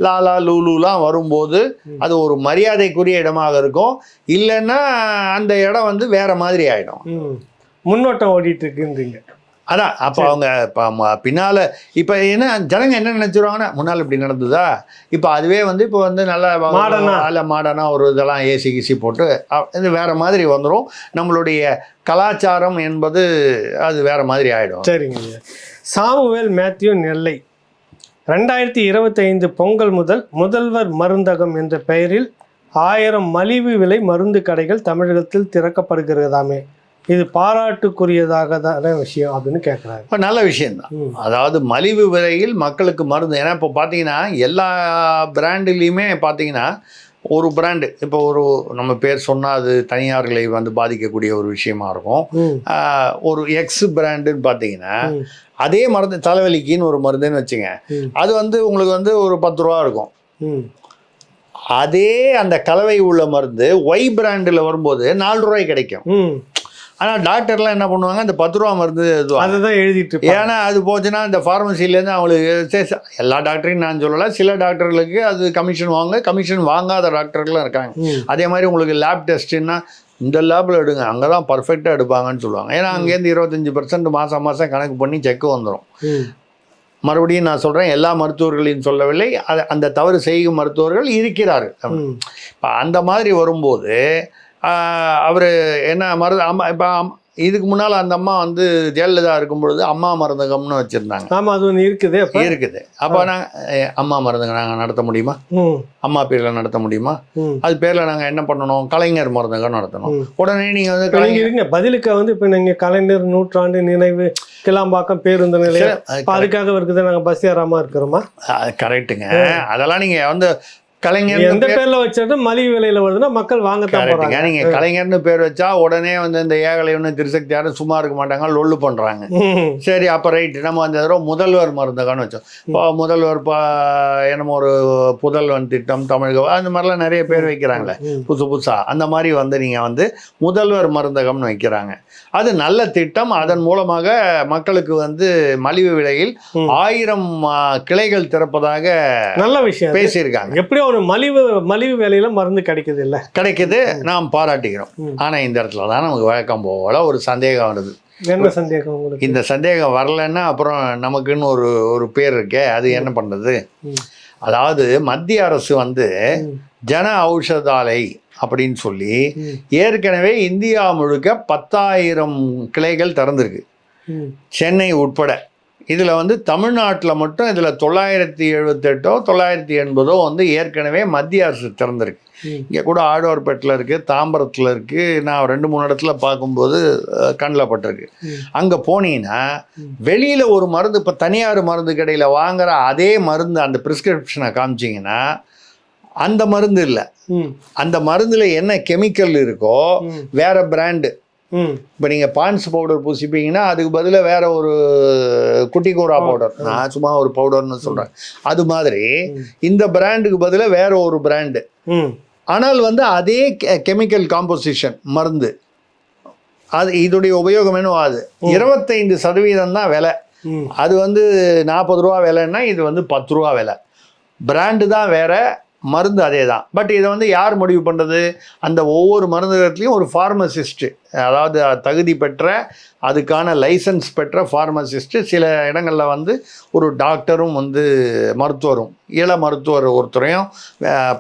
லாலா லூலுலாம் வரும்போது அது ஒரு மரியாதைக்குரிய இடமாக இருக்கும். இல்லைன்னா அந்த இடம் வந்து வேற மாதிரி ஆகிடும். ம். முன்னோட்டம் ஓடிட்டு இருக்குன்றீங்க. அதான் அப்போ அவங்க இப்போ பின்னால் இப்போ என்ன ஜனங்க என்ன நினச்சிருவாங்கன்னா முன்னால் இப்படி நடந்ததா, இப்போ அதுவே வந்து இப்போ வந்து நல்லா மாடர்னாக ஒரு இதெல்லாம் ஏசி கிசி போட்டு இது வேறு மாதிரி வந்துடும். நம்மளுடைய கலாச்சாரம் என்பது அது வேறு மாதிரி ஆகிடும். சரிங்க. சாமுவேல் மேத்யூ நெல்லை 2025 பொங்கல் முதல் முதல்வர் மருந்தகம் என்ற பெயரில் 1000 மலிவு விலை மருந்து கடைகள் தமிழகத்தில் திறக்கப்படுகிறதாமே, இது பாராட்டுக்குரியதாக தான விஷயம் அப்படின்னு கேட்குறாரு. இப்போ நல்ல விஷயந்தான். அதாவது மலிவு விலையில் மக்களுக்கு மருந்து. ஏன்னா இப்போ பார்த்தீங்கன்னா எல்லா பிராண்டுலேயுமே பார்த்தீங்கன்னா ஒரு பிராண்டு இப்போ ஒரு நம்ம பேர் சொன்னால் அது தனியார்களை வந்து பாதிக்கக்கூடிய ஒரு விஷயமா இருக்கும். ஒரு எக்ஸ் பிராண்டுன்னு பார்த்தீங்கன்னா அதே மருந்து தலைவலிக்குன்னு ஒரு மருந்துன்னு வச்சுங்க, அது வந்து உங்களுக்கு வந்து ஒரு 10 ரூபா இருக்கும். அதே அந்த கலவை உள்ள மருந்து ஒய் பிராண்டில் வரும்போது 4 ரூபாய்க்கு கிடைக்கும். ஆனால் டாக்டர்லாம் என்ன பண்ணுவாங்க, இந்த 10 ரூபா மருந்து அதுதான் எழுதிட்டு. ஏன்னா அது போச்சுன்னா இந்த ஃபார்மசிலேருந்து அவங்களுக்கு எல்லா டாக்டரையும் நான் சொல்லலை, சில டாக்டர்களுக்கு அது கமிஷன் வாங்காத டாக்டர்களும் இருக்காங்க. அதே மாதிரி உங்களுக்கு லேப் டெஸ்ட்டுன்னா இந்த லேபில் எடுங்க, அங்கே தான் பர்ஃபெக்டாக எடுப்பாங்கன்னு சொல்லுவாங்க. ஏன்னா அங்கேருந்து 25% மாதம் கணக்கு பண்ணி செக்கு வந்துடும். மறுபடியும் நான் சொல்கிறேன், எல்லா மருத்துவர்களையும் சொல்லவில்லை, அந்த தவறு செய்யும் மருத்துவர்கள் இருக்கிறார்கள். இப்போ அந்த மாதிரி வரும்போது அவர் என்ன அம்மா இப்போ இதுக்கு முன்னால் அந்த அம்மா வந்து ஜெயலலிதா இருக்கும் பொழுது அம்மா மருந்தகம்னு வச்சுருந்தாங்க. ஆமாம், அது ஒன்று இருக்குது. அப்போ நாங்கள் அம்மா மருந்தகம் நாங்கள் நடத்த முடியுமா? அம்மா பேரில் நடத்த முடியுமா? அது பேரில் நாங்கள் என்ன பண்ணணும், கலைஞர் மருந்தகம் நடத்தணும். உடனே நீங்கள் வந்து கலைஞருங்க பதிலுக்கு வந்து இப்போ நீங்கள் கலைஞர் நூற்றாண்டு நினைவு கிளாம்பாக்கம் பேருந்து நிலையம் அதுக்காக இருக்குது, நாங்கள் பஸ் ஏறாமல் இருக்கிறோமா? கரெக்டுங்க. அதெல்லாம் நீங்கள் வந்து கலைஞர் எந்த பேர்ல வச்சாலும் மலிவு விலையில வருதுன்னா மக்கள் வாங்கத்தான் போறாங்க. நீங்க கலைஞர்னு பேர் வச்சா உடனே வந்து இந்த ஏகலைவனு திருசக்தி யாரும் சும்மா இருக்க மாட்டாங்க, லொல்லு பண்றாங்க. சரி, அப்ப ரைட், நம்ம அந்த தடவை முதல்வர் மருந்தகம்னு வச்சோம். இப்போ முதல்வர் என்னமோ ஒரு புதல்வன் திட்டம் தமிழக அந்த மாதிரிலாம் நிறைய பேர் வைக்கிறாங்களே புதுசா, அந்த மாதிரி வந்து நீங்க வந்து முதல்வர் மருந்தகம்னு வைக்கிறாங்க. அது நல்ல திட்டம். அதன் மூலமாக மக்களுக்கு வந்து மலிவு விலையில் 1000 கிளைகள் திறப்பதாக நல்ல விஷயம் பேசியிருக்காங்க. எப்படியோ ஒரு மலிவு விலையில மருந்து கிடைக்குது, நாம் பாராட்டுகிறோம். ஆனா இந்த இடத்துல தான் நமக்கு வழக்கம் போல ஒரு சந்தேகம் வருது. என்ன சந்தேகம் உங்களுக்கு? இந்த சந்தேகம் வரலன்னா அப்புறம் நமக்குன்னு ஒரு பேர் இருக்கே, அது என்ன பண்றது? அதாவது மத்திய அரசு வந்து ஜன ஔஷதாலை அப்படின்னு சொல்லி ஏற்கனவே இந்தியா முழுக்க 10,000 கிளைகள் திறந்திருக்கு, சென்னை உட்பட. இதில் வந்து தமிழ்நாட்டில் மட்டும் இதில் 978 980 வந்து ஏற்கனவே மத்திய அரசு திறந்திருக்கு. இங்கே கூட ஆழ்வார்பேட்டில் இருக்குது, தாம்பரத்தில் இருக்குது. நான் 2-3 இடத்துல பார்க்கும்போது கண்ணில் பட்டிருக்கு. அங்கே போனீங்கன்னா வெளியில் ஒரு மருந்து, இப்போ தனியார் மருந்து கடையில் வாங்குகிற அதே மருந்து அந்த ப்ரிஸ்கிரிப்ஷனை காமிச்சிங்கன்னா அந்த மருந்து இல்லை. அந்த மருந்தில் என்ன கெமிக்கல் இருக்கோ வேற பிராண்டு. இப்போ நீங்கள் பான்ஸ் பவுடர் பூசிப்பீங்கன்னா அதுக்கு பதிலாக வேற ஒரு குட்டி கூரா பவுடர், நான் சும்மா ஒரு பவுடர்னு சொல்கிறேன், அது மாதிரி இந்த பிராண்டுக்கு பதிலாக வேற ஒரு பிராண்டு. ஆனால் வந்து அதே கெமிக்கல் காம்போசிஷன் மருந்து, அது இதோடைய உபயோகம் என்னவோ அது 25% தான் விலை. அது வந்து 40 ரூபா விலைன்னா இது வந்து 10 ரூபா விலை. பிராண்டு தான் வேற, மருந்து அதே தான். பட் இதை வந்து யார் முடிவு பண்ணுறது? அந்த ஒவ்வொரு மருந்தகத்துலேயும் ஒரு ஃபார்மசிஸ்ட்டு, அதாவது தகுதி பெற்ற அதுக்கான லைசன்ஸ் பெற்ற ஃபார்மசிஸ்ட்டு, சில இடங்களில் வந்து ஒரு டாக்டரும் வந்து மருத்துவரும் மருத்துவர் ஒருத்தரையும்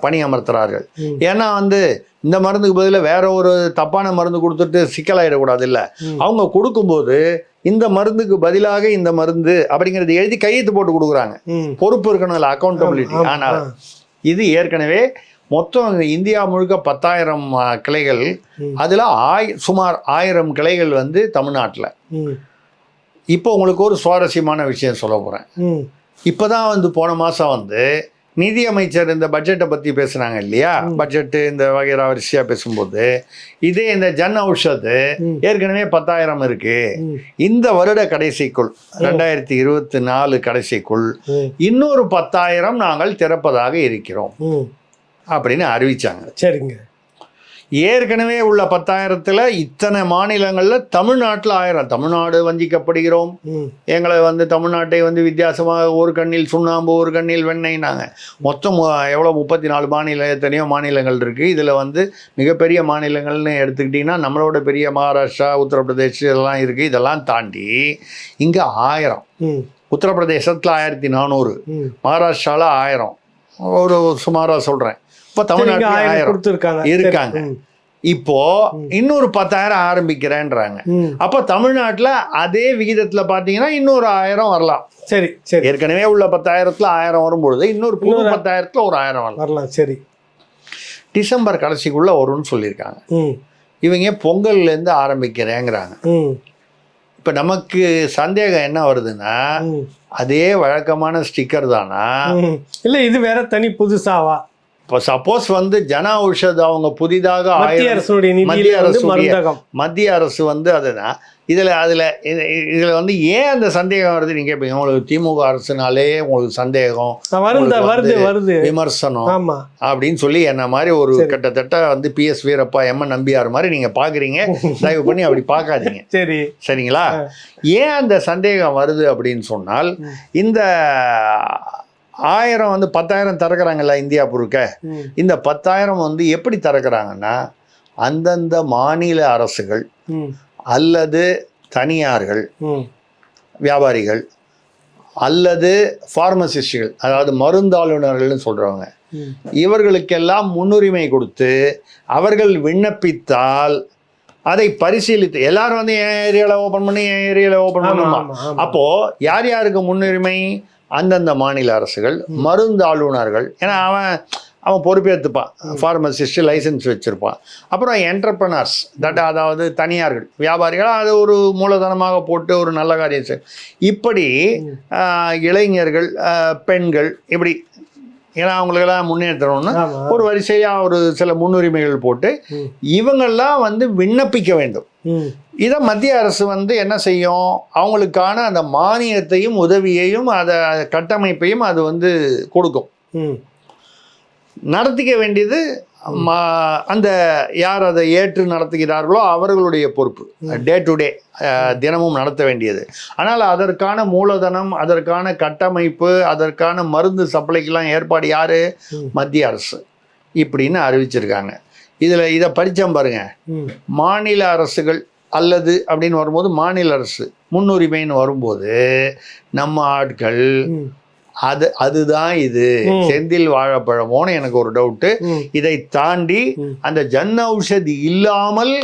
பணியமர்த்துறார்கள். ஏன்னா வந்து இந்த மருந்துக்கு பதிலாக வேற ஒரு தப்பான மருந்து கொடுத்துட்டு சிக்கலாயிடக்கூடாது. இல்லை, அவங்க கொடுக்கும்போது இந்த மருந்துக்கு பதிலாக இந்த மருந்து அப்படிங்கிறது எழுதி கையெழுத்து போட்டு கொடுக்குறாங்க. பொறுப்பு இருக்கணும், இல்லை அக்கௌண்டபிலிட்டி. ஆனால் இது ஏற்கனவே மொத்தம் இந்தியா முழுக்க 10,000 கிளைகள், அதில் சுமார் 1000 கிளைகள் வந்து தமிழ்நாட்டில். இப்போ உங்களுக்கு ஒரு சுவாரஸ்யமான விஷயம் சொல்ல போகிறேன். இப்போ தான் வந்து போன மாதம் வந்து நிதியமைச்சர் இந்த பட்ஜெட்டை பற்றி பேசுனாங்க இல்லையா, பட்ஜெட்டு இந்த வகைரா வரிசையாக பேசும்போது இதே இந்த ஜன் ஔஷத் ஏற்கனவே 10,000 இருக்கு. இந்த வருட கடைசிக்குள் 2024 கடைசிக்குள் இன்னொரு 10,000 நாங்கள் திறப்பதாக இருக்கிறோம் அப்படின்னு அறிவிச்சாங்க. சரிங்க. ஏற்கனவே உள்ள 10,000ல் இத்தனை மாநிலங்களில் தமிழ்நாட்டில் 1000. தமிழ்நாடு வஞ்சிக்கப்படுகிறோம், எங்களை வந்து தமிழ்நாட்டை வந்து வித்தியாசமாக ஒரு கண்ணில் சுண்ணாம்பு ஒரு கண்ணில் வெண்ணெய்னாங்க. மொத்தம் எவ்வளோ 34 மாநிலம், எத்தனையோ மாநிலங்கள் இருக்குது. இதில் வந்து மிகப்பெரிய மாநிலங்கள்னு எடுத்துக்கிட்டிங்கன்னா நம்மளோட பெரிய மகாராஷ்டிரா, உத்தரப்பிரதேஷ் இதெல்லாம் இருக்குது. இதெல்லாம் தாண்டி இங்கே 1000. உத்தரப்பிரதேசத்தில் 1400, மகாராஷ்டிராவில் 1000, ஒரு சுமாராக சொல்கிறேன். இப்போ தமிழ்நாட்டில் 1000 இருக்காங்க. இப்போ இன்னொரு 10,000 ஆரம்பிக்கிறேன்றாங்க. அப்போ தமிழ்நாட்டில் அதே விகிதத்தில் பார்த்தீங்கன்னா இன்னொரு 1000 வரலாம். சரி சரி. ஏற்கனவே உள்ள 10,000ல் 1000 வரும்பொழுது இன்னொரு 10,000ல் ஒரு 1000 வரலாம். சரி. டிசம்பர் கடைசிக்குள்ள வரும்னு சொல்லியிருக்காங்க. இவங்க பொங்கல்லேருந்து ஆரம்பிக்கிறேங்கிறாங்க. இப்போ நமக்கு சந்தேகம் என்ன வருதுன்னா, அதே வழக்கமான ஸ்டிக்கர் தானா இல்லை இது வேற தனி புதுசாவா? இப்போ சப்போஸ் வந்து ஜன ஔஷத் அவங்க புதிதாக மத்திய அரசு வந்து அதுதான் இதில் வந்து ஏன் அந்த சந்தேகம் வருது நீங்கள் கேட்பீங்க. உங்களுக்கு திமுக அரசுனாலே உங்களுக்கு சந்தேகம் வருது விமர்சனம் அப்படின்னு சொல்லி என்ன மாதிரி ஒரு கிட்டத்தட்ட வந்து PS வீரப்பா எம்என் நம்பியார் மாதிரி நீங்கள் பார்க்குறீங்க. தயவு பண்ணி அப்படி பார்க்காதீங்க. சரி சரிங்களா? ஏன் அந்த சந்தேகம் வருது அப்படின்னு சொன்னால், இந்த 1000 வந்து 10,000 திறக்கிறாங்கல்ல இந்தியா பொறுக்க, இந்த 10,000 வந்து எப்படி திறக்கிறாங்கன்னா, அந்தந்த மாநில அரசுகள் அல்லது தனியார்கள், வியாபாரிகள் அல்லது ஃபார்மசிஸ்டுகள், அதாவது மருந்தாளுநர்கள்னு சொல்கிறவங்க, இவர்களுக்கெல்லாம் முன்னுரிமை கொடுத்து அவர்கள் விண்ணப்பித்தால் அதை பரிசீலித்து எல்லாரும் வந்து என் ஏரியாவில் ஓப்பன் பண்ணி என் ஏரியாவில் ஓப்பன் பண்ணுமா. அப்போது யார் யாருக்கு முன்னுரிமை? அந்தந்த மாநில அரசுகள், மருந்தாளுநர்கள், ஏன்னா அவன் பொறுப்பேற்றுப்பான், ஃபார்மசிஸ்ட் லைசன்ஸ் வச்சுருப்பான். அப்புறம் என்டர்பிரனர்ஸ், அதாவது தனியார்கள், வியாபாரிகள், அது ஒரு மூலதனமாக போட்டு ஒரு நல்ல காரியம் செய்யும். இப்படி இளைஞர்கள், பெண்கள், இப்படி ஏன்னா அவங்களுக்கெல்லாம் முன்னேற்றணும்னு ஒரு வரிசையாக ஒரு சில முன்னுரிமைகள் போட்டு இவங்கெல்லாம் வந்து விண்ணப்பிக்க வேண்டும். இதை மத்திய அரசு வந்து என்ன செய்யும்? அவங்களுக்கான அந்த மானியத்தையும் உதவியையும் அதை கட்டமைப்பையும் அது வந்து கொடுக்கும். நடத்திக்க வேண்டியது அந்த யார் அதை ஏற்று நடத்துகிறார்களோ அவர்களுடைய பொறுப்பு. டே டு டே தினமும் நடத்த வேண்டியது. ஆனால் அதற்கான மூலதனம், அதற்கான கட்டமைப்பு, அதற்கான மருந்து சப்ளைக்கெல்லாம் ஏற்பாடு யார்? மத்திய அரசு இப்படின்னு அறிவிச்சிருக்காங்க. இதை படித்தோம் பாருங்க. மாநில அரசுகள் அல்லது அப்படின்னு வரும்போது மாநில அரசு முன்னுரிமைன்னு வரும்போது நம்ம ஆட்கள் அதுதான் இது செந்தில் வாழைப்பழமோன்னு எனக்கு ஒரு டவுட்டு. இதை தாண்டி அந்த ஜன் ஔஷதி இல்லாமல்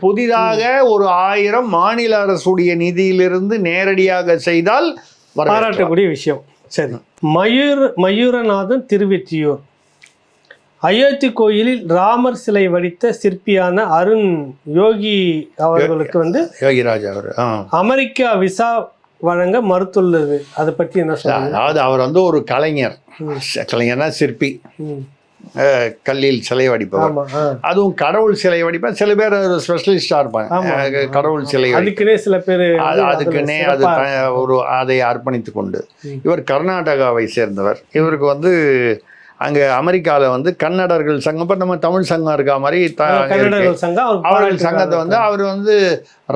புதிதாக ஒரு 1000 மாநில அரசுடைய நிதியிலிருந்து நேரடியாக செய்தால் பாராட்டக்கூடிய விஷயம். சரி. மயூரநாதன் திருவெற்றியூர் அயோத்தி கோயிலில் ராமர் சிலை வடித்த சிற்பியான அருண் யோகி அவர்களுக்கு வந்து யோகிராஜ் அவர் அமெரிக்கா விசா வழங்க மறுத்துள்ளது. அதை பற்றி என்ன சொல்றாங்க? அதாவது அவர் வந்து ஒரு கலைஞர்னா சிற்பி, கல்லில் சிலை வடிப்பவர், அதுவும் கடவுள் சிலை வடிப்ப. சில பேர் ஸ்பெஷலிஸ்டா இருப்பாங்க கடவுள் சிலை, அதுக்குன்னே சில பேர் அதுக்குன்னே ஒரு அதை அர்ப்பணித்து கொண்டு. இவர் கர்நாடகாவை சேர்ந்தவர். இவருக்கு வந்து அங்கே அமெரிக்காவில் வந்து கன்னடர்கள் சங்கம், இப்போ நம்ம தமிழ் சங்கம் இருக்கா மாதிரி அவர்கள் சங்கத்தை வந்து அவர் வந்து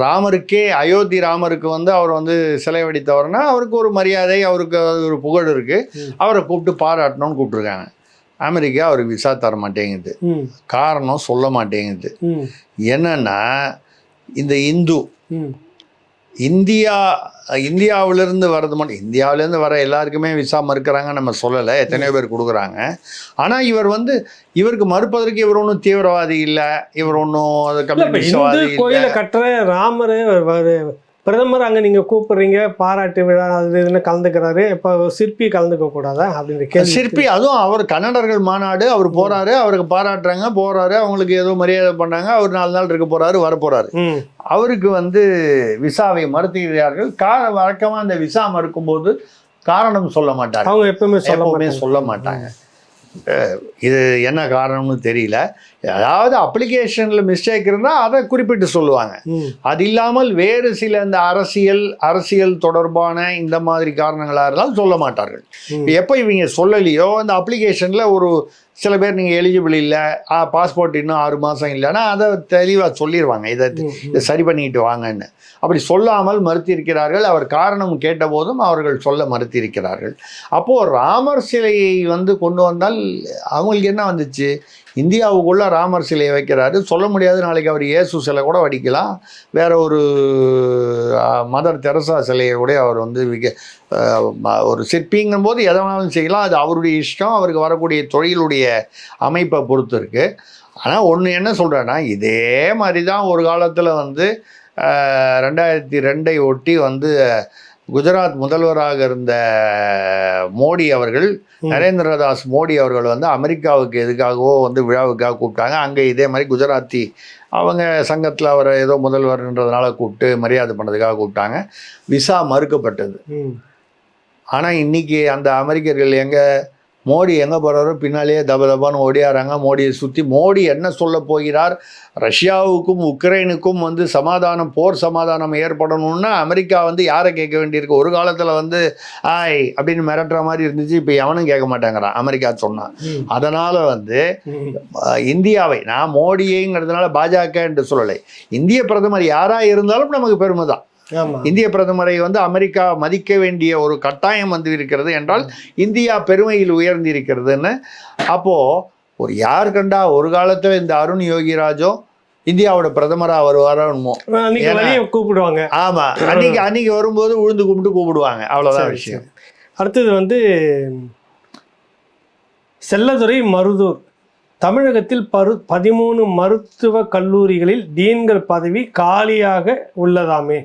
ராமருக்கே, அயோத்தி ராமருக்கு வந்து அவர் வந்து சிலை வடித்தவர்னா அவருக்கு ஒரு மரியாதை, அவருக்கு ஒரு புகழ் இருக்குது. அவரை கூப்பிட்டு பாராட்டணும்னு கூப்பிட்டுருக்காங்க. அமெரிக்கா அவருக்கு விசா தர மாட்டேங்குது. காரணம் சொல்ல மாட்டேங்குது. என்னன்னா, இந்த இந்தியாவிலேருந்து வர்றது மட்டும், இந்தியாவிலேருந்து வர எல்லாருக்குமே விசா மறுக்கிறாங்க, நம்ம சொல்லலை, எத்தனையோ பேர் கொடுக்குறாங்க. ஆனால் இவருக்கு மறுப்பதற்கு இவர் ஒன்றும் தீவிரவாதி இல்லை, இவர் ஒன்றும் கம்யூனிஸ்ட்வாதி. கோயிலை கட்டுற ராமர் பிரதமர் அங்கே நீங்கள் கூப்பிடுறீங்க, பாராட்டு விழா அது இதுன்னு கலந்துக்கிறாரு, இப்போ சிற்பி கலந்துக்க கூடாதா அப்படின்ற சிற்பி? அதுவும் அவர் கன்னடர்கள் மாநாடு, அவர் போகிறாரு, அவருக்கு பாராட்டுறாங்க, போகிறாரு, அவங்களுக்கு ஏதோ மரியாதை பண்ணாங்க, அவர் 4 நாள் இருக்க போகிறாரு, வரப்போகிறாரு. அவருக்கு வந்து விசாவை மறுத்துகிறார்கள். வழக்கமாக அந்த விசா மறுக்கும்போது காரணம் சொல்ல மாட்டாங்க. அவங்க எப்பவுமே சொல்ல மாட்டாங்க. இது என்ன காரணம்னு தெரியல. அதாவது அப்ளிகேஷனில் மிஸ்டேக் இருந்தால் அதை குறிப்பிட்டு சொல்லுவாங்க. அது இல்லாமல் வேறு சில இந்த அரசியல் தொடர்பான இந்த மாதிரி காரணங்களாக இருந்தாலும் சொல்ல மாட்டார்கள். எப்போ இவங்க சொல்லலையோ இந்த அப்ளிகேஷனில் ஒரு சில பேர் நீங்கள் எலிஜிபிள் இல்லை, பாஸ்போர்ட் இன்னும் 6 மாதம் இல்லைன்னா அதை தெளிவாக சொல்லிடுவாங்க, இதை சரி பண்ணிக்கிட்டு வாங்கன்னு. அப்படி சொல்லாமல் மறுத்திருக்கிறார்கள். அவர் காரணம் கேட்டபோதும் அவர்கள் சொல்ல மறுத்திருக்கிறார்கள். அப்போது ராமர் சிலையை கொண்டு வந்தால் அவங்களுக்கு என்ன வந்துச்சு? இந்தியாவுக்குள்ள ராமர் சிலையை வைக்கிறாரு, சொல்ல முடியாது நாளைக்கு அவர் இயேசு சிலை கூட வடிக்கலாம், வேற ஒரு மதர் தெரசா சிலையை கூட அவர் ஒரு சிற்பிங்கும் போது எதனாலும் செய்யலாம், அது அவருடைய இஷ்டம், அவருக்கு வரக்கூடிய தொழிலுடைய அமைப்பை பொறுத்து இருக்குது. ஆனால் ஒன்று என்ன சொல்கிறேன்னா, இதே மாதிரி தான் ஒரு காலத்தில் 2002 ஒட்டி குஜராத் முதல்வராக இருந்த மோடி அவர்கள், நரேந்திரதாஸ் மோடி அவர்கள் அமெரிக்காவுக்கு எதுக்காகவோ விழாவுக்காக கூப்பிட்டாங்க. அங்கே இதே மாதிரி குஜராத்தி அவங்க சங்கத்தில் அவரை ஏதோ முதல்வர்ன்றதுனால கூப்பிட்டு மரியாதை பண்ணதுக்காக கூப்பிட்டாங்க. விசா மறுக்கப்பட்டது. ஆனால் இன்றைக்கி அந்த அமெரிக்கர்கள் மோடி எங்கே போகிறாரோ பின்னாலேயே தபான்னு ஓடியாராங்க. மோடியை சுற்றி மோடி என்ன சொல்ல போகிறார், ரஷ்யாவுக்கும் உக்ரைனுக்கும் போர் சமாதானம் ஏற்படணும்னா அமெரிக்கா யாரை கேட்க வேண்டியிருக்கு? ஒரு காலத்தில் ஆய் அப்படின்னு மிரட்டுற மாதிரி இருந்துச்சு, இப்போ எவனும் கேட்க மாட்டேங்கிறான் அமெரிக்கா சொன்னான். அதனால் இந்தியாவை, நான் மோடியைங்கிறதுனால பாஜக என்று சொல்லலை, இந்திய பிரதமர் யாராக இருந்தாலும் நமக்கு பெருமை தான். இந்திய பிரதமரை அமெரிக்கா மதிக்க வேண்டிய ஒரு கட்டாயம் இருக்கிறது என்றால் இந்தியா பெருமையில் உயர்ந்திருக்கிறதுன்னு. அப்போது ஒரு யார் கண்டா ஒரு காலத்தில் இந்த அருண் யோகிராஜோ இந்தியாவோட பிரதமராக வருவாரோ கூப்பிடுவாங்க. ஆமாம், அன்னைக்கு வரும்போது உழுந்து கும்பிட்டு கூப்பிடுவாங்க, அவ்வளோதான் விஷயம். அடுத்தது செல்லதுரை மருதூர், தமிழகத்தில் 13 மருத்துவ கல்லூரிகளில் டீன்கள் பதவி காலியாக உள்ளதாமே.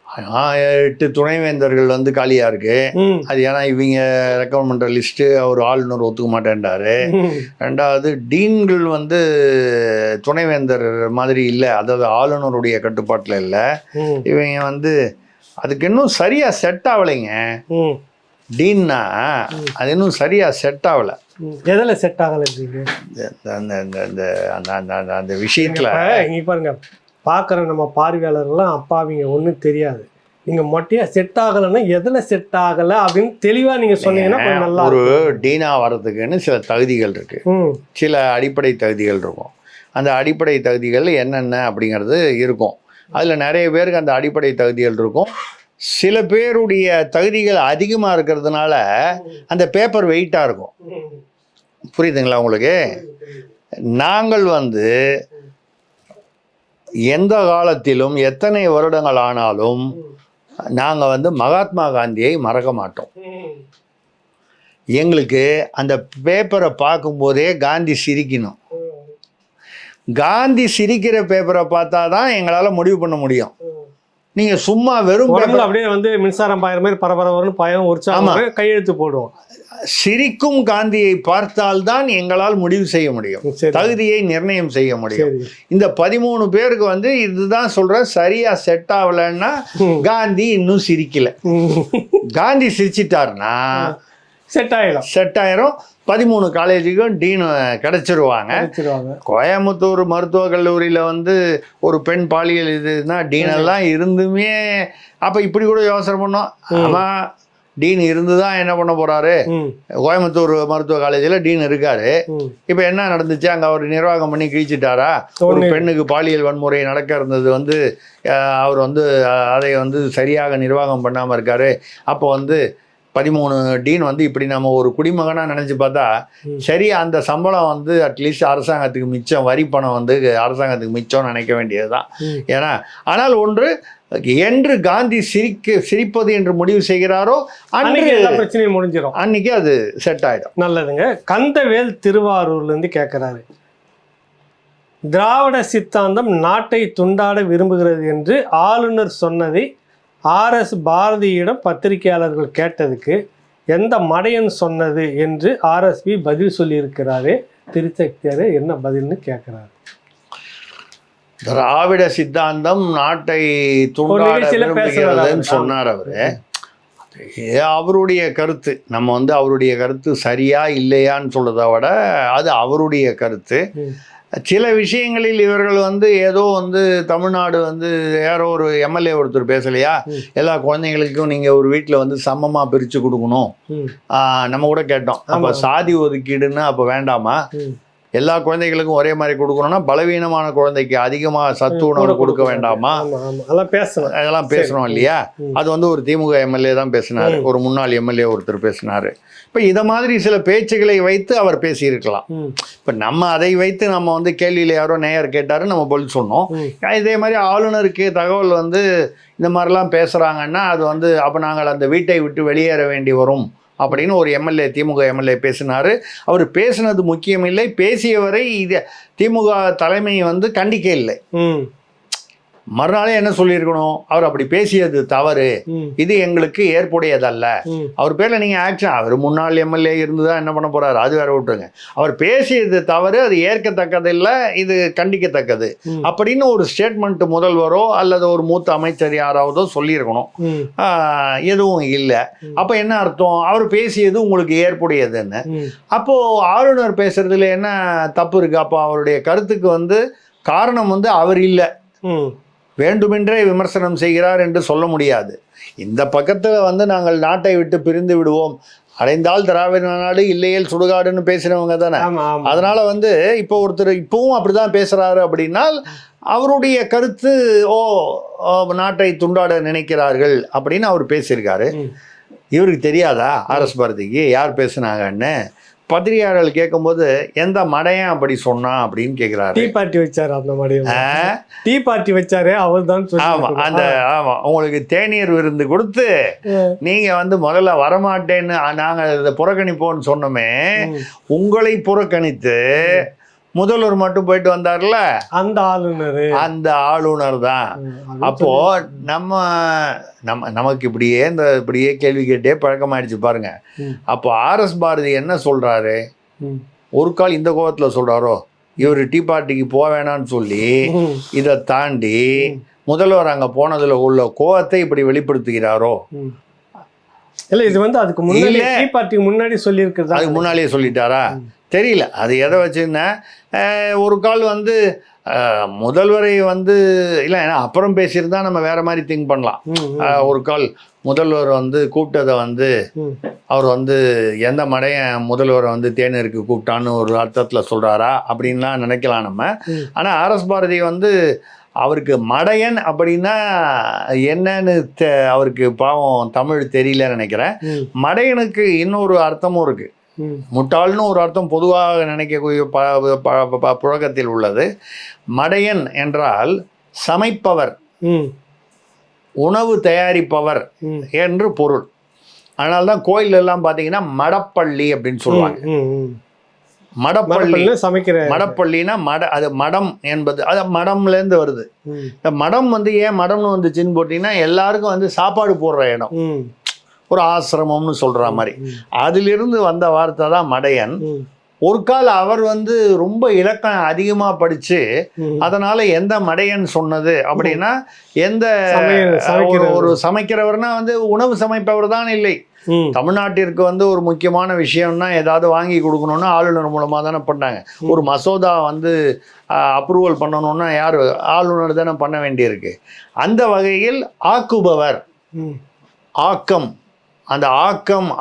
8 துணைவேந்தர்கள் காலியாக இருக்கு. அது ஏன்னா இவங்க ரெக்கமெண்ட் பண்ணுற லிஸ்ட்டு அவர் ஆளுநர் ஒத்துக்க மாட்டேன்றாரு. ரெண்டாவது டீன்கள் துணைவேந்தர் மாதிரி இல்லை, அதாவது ஆளுநருடைய கட்டுப்பாட்டில் இல்லை. இவங்க அதுக்கு இன்னும் சரியாக செட் ஆகலைங்க. டீன்னா அது இன்னும் சரியாக செட் ஆகலை. எதில் செட் ஆகலை? அந்த விஷயத்தில் இங்கே பாருங்க, பார்க்குற நம்ம பார்வையாளர்கள்லாம் அப்பாவிங்க ஒன்றும் தெரியாது. நீங்கள் மொட்டையாக செட் ஆகலைன்னா எதில் செட் ஆகலை அப்படின்னு தெளிவாக நீங்கள் சொன்னீங்கன்னா நல்லா. ஒரு டீனா வர்றதுக்குன்னு சில தகுதிகள் இருக்குது, சில அடிப்படை தகுதிகள் இருக்கும். அந்த அடிப்படை தகுதிகள் என்னென்ன அப்படிங்கிறது இருக்கும். அதில் நிறைய பேருக்கு அந்த அடிப்படை தகுதிகள் இருக்கும். சில பேருடைய தகுதிகள் அதிகமாக இருக்கிறதுனால அந்த பேப்பர் வெயிட்டாக இருக்கும். புரியுதுங்களா உங்களுக்கு? நாங்கள் எந்த காலத்திலும் எத்தனை வருடங்கள் ஆனாலும் நாங்கள் மகாத்மா காந்தியை மறக்க மாட்டோம். எங்களுக்கு அந்த பேப்பரை பார்க்கும்போதே காந்தி சிரிக்கணும். காந்தி சிரிக்கிற பேப்பரை பார்த்தா தான் எங்களால் முடிவு பண்ண முடியும். நீங்கள் சும்மா வெறும் அப்படியே மின்சாரம் பாயிற மாதிரி பரபரன்னு பயம் உற்சாகம் கையெழுத்து போடுவோம். சிரிக்கும் காந்தியை பார்த்தால்தான் எங்களால் முடிவு செய்ய முடியும், தகுதியை நிர்ணயம் செய்ய முடியும். இந்த 13 பேருக்கு இதுதான் சொல்ற, சரியா செட் ஆகலைன்னா காந்தி இன்னும் சிரிக்கல. காந்தி சிரிச்சிட்டாருன்னா செட் ஆயிரும். 13 காலேஜுக்கும் டீன் கிடைச்சிருவாங்க. கோயம்புத்தூர் மருத்துவக் கல்லூரியில் ஒரு பெண் பாலியல் இதுனா டீனெல்லாம் இருந்துமே அப்போ இப்படி கூட யோசனை பண்ணோம். ஆமாம், டீன் இருந்து தான் என்ன பண்ண போகிறாரு? கோயம்புத்தூர் மருத்துவ காலேஜில் டீன் இருக்காரு. இப்போ என்ன நடந்துச்சு? அங்கே அவர் நிர்வாகம் பண்ணி கிழிச்சிட்டாரா? ஒரு பெண்ணுக்கு பாலியல் வன்முறை நடக்க இருந்தது அவர் அதை சரியாக நிர்வாகம் பண்ணாமல் இருக்காரு. அப்போ 13 டீன் இப்படி நம்ம ஒரு குடிமகனாக நினச்சி பார்த்தா சரி, அந்த சம்பளம் அட்லீஸ்ட் அரசாங்கத்துக்கு மிச்சம், வரி பணம் அரசாங்கத்துக்கு மிச்சம்னு நினைக்க வேண்டியது தான். ஏன்னா ஆனால் ஒன்று, என்று காந்தி சிரிப்பது என்று முடிவு செய்கிறாரோ அன்னைக்கு எல்லா பிரச்சனையும் முடிஞ்சிடும், அன்னைக்கு அது செட் ஆகிடும். நல்லதுங்க. கந்தவேல் திருவாரூர்லேருந்து கேட்குறாரு, திராவிட சித்தாந்தம் நாட்டை துண்டாட விரும்புகிறது என்று ஆளுநர் சொன்னதை RS பாரதியிடம் பத்திரிகையாளர்கள் கேட்டதுக்கு எந்த மடையன் சொன்னது என்று RSB பதில் சொல்லியிருக்கிறாரு. திருச்சக்தியார் என்ன பதில்னு கேட்குறாரு. திராவிட சித்தாந்தம் நாட்டை துண்டாட விரும்புகிறதுன்னு சொன்னார் அவரு. அவருடைய கருத்து. நம்ம வந்து அவருடைய கருத்து சரியா இல்லையான்னு சொல்றதை விட அது அவருடைய கருத்து. சில விஷயங்களில் இவர்கள் வந்து ஏதோ வந்து தமிழ்நாடு வந்து யாரோ ஒரு எம்எல்ஏ ஒருத்தர் பேசலையா, எல்லா குழந்தைங்களுக்கும் நீங்கள் ஒரு வீட்டில் வந்து சமமாக பிரித்து கொடுக்கணும், நம்ம கூட கேட்டோம். அப்போ சாதி ஒதுக்கீடுன்னு அப்போ வேண்டாமா? எல்லா குழந்தைகளுக்கும் ஒரே மாதிரி கொடுக்கணும்னா பலவீனமான குழந்தைக்கு அதிகமாக சத்து உணவு கொடுக்க வேண்டாமா? அதெல்லாம் பேசணும் இல்லையா? அது வந்து ஒரு திமுக எம்எல்ஏ தான் பேசினார், ஒரு முன்னாள் எம்எல்ஏ ஒருத்தர் பேசினார். இப்போ இதை மாதிரி சில பேச்சுகளை வைத்து அவர் பேசியிருக்கலாம். இப்போ நம்ம அதை வைத்து நம்ம வந்து கேள்வியில் யாரோ நேயர் கேட்டாரு, நம்ம பதில் சொன்னோம். இதே மாதிரி ஆளுநருக்கு தகவல் வந்து இந்த மாதிரிலாம் பேசுகிறாங்கன்னா அது வந்து அப்போ நாங்கள் அந்த வீட்டை விட்டு வெளியேற வேண்டி வரும் அப்படின்னு ஒரு எம்எல்ஏ, திமுக எம்எல்ஏ பேசினார். அவர் பேசினது முக்கியம் இல்லை, பேசியவரை இது திமுக தலைமை வந்து கண்டிக்க இல்லை. மறுநாளே என்ன சொல்லியிருக்கணும், அவர் அப்படி பேசியது தவறு, இது எங்களுக்கு ஏற்புடையதல்ல. அவர் பேரில் நீங்கள் ஆக்ஷன், அவர் முன்னாள் எம்எல்ஏ இருந்துதான் என்ன பண்ண போறாரு, அது வேற விட்டுருங்க. அவர் பேசியது தவறு, அது ஏற்கத்தக்கதில்லை, இது கண்டிக்கத்தக்கது அப்படின்னு ஒரு ஸ்டேட்மெண்ட் முதல்வரோ அல்லது ஒரு மூத்த அமைச்சர் யாராவதோ சொல்லியிருக்கணும். எதுவும் இல்லை. அப்போ என்ன அர்த்தம், அவர் பேசியது உங்களுக்கு ஏற்புடையதுன்னு. அப்போ ஆளுநர் பேசுறதுல என்ன தப்பு இருக்கு? அப்போ அவருடைய கருத்துக்கு வந்து காரணம் வந்து அவர் இல்லை, வேண்டுமென்றே விமர்சனம் செய்கிறார் என்று சொல்ல முடியாது. இந்த பக்கத்தில் வந்து நாங்கள் நாட்டை விட்டு பிரிந்து விடுவோம், அடைந்தால் திராவிட நாடு இல்லையேல் சுடுகாடுன்னு பேசினவங்க தானே. அதனால வந்து இப்போ ஒருத்தர் இப்பவும் அப்படிதான் பேசுறாரு அப்படின்னா அவருடைய கருத்து நாட்டை துண்டாட நினைக்கிறார்கள் அப்படின்னு அவர் பேசியிருக்காரு. இவருக்கு தெரியாதா ஆர்எஸ் பாரதிக்கு யார் பேசுனாங்கன்னு? பத்திரிகையாளர்கள் கேட்கும்போது எந்த மடையன் அப்படி சொன்னான் அப்படின்னு கேட்கிறாரு. டீ பார்ட்டி வச்சாரு, அந்த மடையன் டீ பார்ட்டி வச்சாரு அவர் தான். ஆமா உங்களுக்கு தேநீர் விருந்து கொடுத்து நீங்க வந்து முதல்ல வரமாட்டேன்னு நாங்க இதை புறக்கணிப்போம்னு சொன்னோமே, உங்களை புறக்கணித்து முதல்வர் மட்டும் போயிட்டு வந்தார்ல, அந்த ஆளுநர் தான். அப்போ நமக்கு இப்படியே கேள்வி கேட்டே பழக்கமாயிடுச்சு பாருங்க. அப்போ ஆர்எஸ் பாரதி என்ன சொல்றாரு, ஒரு கால் இந்த கோவத்துல சொல்றாரோ, இவர் டீ பார்ட்டிக்கு போக வேணான்னு சொல்லி இதை தாண்டி முதல்வர் அங்க போனதுல உள்ள கோவத்தை இப்படி வெளிப்படுத்துகிறாரோ? இல்ல, இது வந்து அதுக்கு முன்னாடி டீ பார்ட்டிக்கு முன்னாடி சொல்லியிருக்கிறது, அதுக்கு முன்னாலேயே சொல்லிட்டாரா தெரியல. அது எதை வச்சுன்னா ஒரு கால் வந்து முதல்வரை வந்து இல்லை, ஏன்னா அப்புறம் பேசியிருந்தா நம்ம வேற மாதிரி திங்க் பண்ணலாம். ஒரு கால் முதல்வர் வந்து கூப்பிட்டதை வந்து அவர் வந்து எந்த மடையன் முதல்வரை வந்து தேநீருக்கு கூப்பிட்டான்னு ஒரு அர்த்தத்தில் சொல்கிறாரா அப்படின்லாம் நினைக்கலாம் நம்ம. ஆனால் ஆர்எஸ் பாரதி வந்து அவருக்கு மடையன் அப்படின்னா என்னன்னு அவருக்கு பாவம் தமிழ் தெரியலன்னு நினைக்கிறேன். மடையனுக்கு இன்னொரு அர்த்தமும் இருக்குது. முட்டாள்னு ஒரு அர்த்தம் பொதுவாக நினைக்கக்கூடிய புழக்கத்தில் உள்ளது. மடையன் என்றால் சமைப்பவர், உணவு தயாரிப்பவர் என்று பொருள். அதனால்தான் கோயில் எல்லாம் பார்த்தீங்கன்னா மடப்பள்ளி அப்படின்னு சொல்லுவாங்க. மடப்பள்ளி மடப்பள்ளினா அது மடம் என்பது, அது மடம்லேருந்து வருது. இந்த மடம் வந்து ஏன் மடம்னு வந்துச்சுன்னு போட்டிங்கன்னா எல்லாருக்கும் வந்து சாப்பாடு போடுற இடம், ஒரு ஆசிரமம்னு சொல்ற மாதிரி. அதிலிருந்து வந்த வார்த்தை தான் மடையன். ஒரு கால் அவர் வந்து ரொம்ப இலக்கணம் அதிகமாக படித்து அதனால எந்த மடையன் சொன்னது அப்படின்னா, எந்த ஒரு சமைக்கிறவர்னா வந்து உணவு சமைப்பவர் தான் இல்லை. தமிழ்நாட்டிற்கு வந்து ஒரு முக்கியமான விஷயம்னா ஏதாவது வாங்கி கொடுக்கணும்னா ஆளுநர் மூலமாக தானே பண்ணாங்க. ஒரு மசோதா வந்து அப்ரூவல் பண்ணணும்னா யார், ஆளுநர் தானே பண்ண வேண்டியிருக்கு. அந்த வகையில் ஆக்குபவர், ஆக்கம், அந்த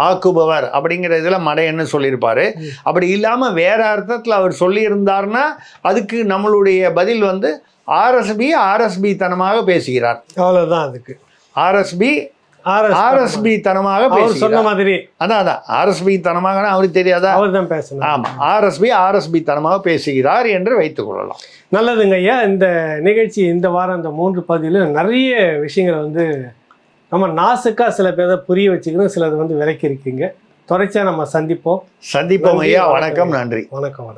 ஆக்குபவர் அப்படிங்கிற இதில் மடையன்னு சொல்லியிருப்பாரு. அப்படி இல்லாமல் வேற அர்த்தத்தில் அவர் சொல்லியிருந்தார்னா அதுக்கு நம்மளுடைய பதில் வந்து ஆர்எஸ்பி தனமாக பேசுகிறார், அவ்வளோதான். அதுக்கு ஆர்எஸ்பி தனமாக சொன்ன மாதிரி அதான் ஆர்எஸ்பி தனமாக அவருக்கு தெரியாதா, அவர் தான் பேசணும். ஆமாம், ஆர்எஸ்பி தனமாக பேசுகிறார் என்று வைத்துக் கொள்ளலாம். நல்லதுங்க ஐயா. இந்த நிகழ்ச்சி இந்த வாரம் இந்த 3 பகுதியிலும் நிறைய விஷயங்களை வந்து நம்ம நாசுக்காக சில பேரை புரிய வச்சுக்கணும், சிலது வந்து விலக்கி இருக்கீங்க. தொடர்ச்சியாக நம்ம சந்திப்போம் ஐயா. வணக்கம், நன்றி. வணக்கம்.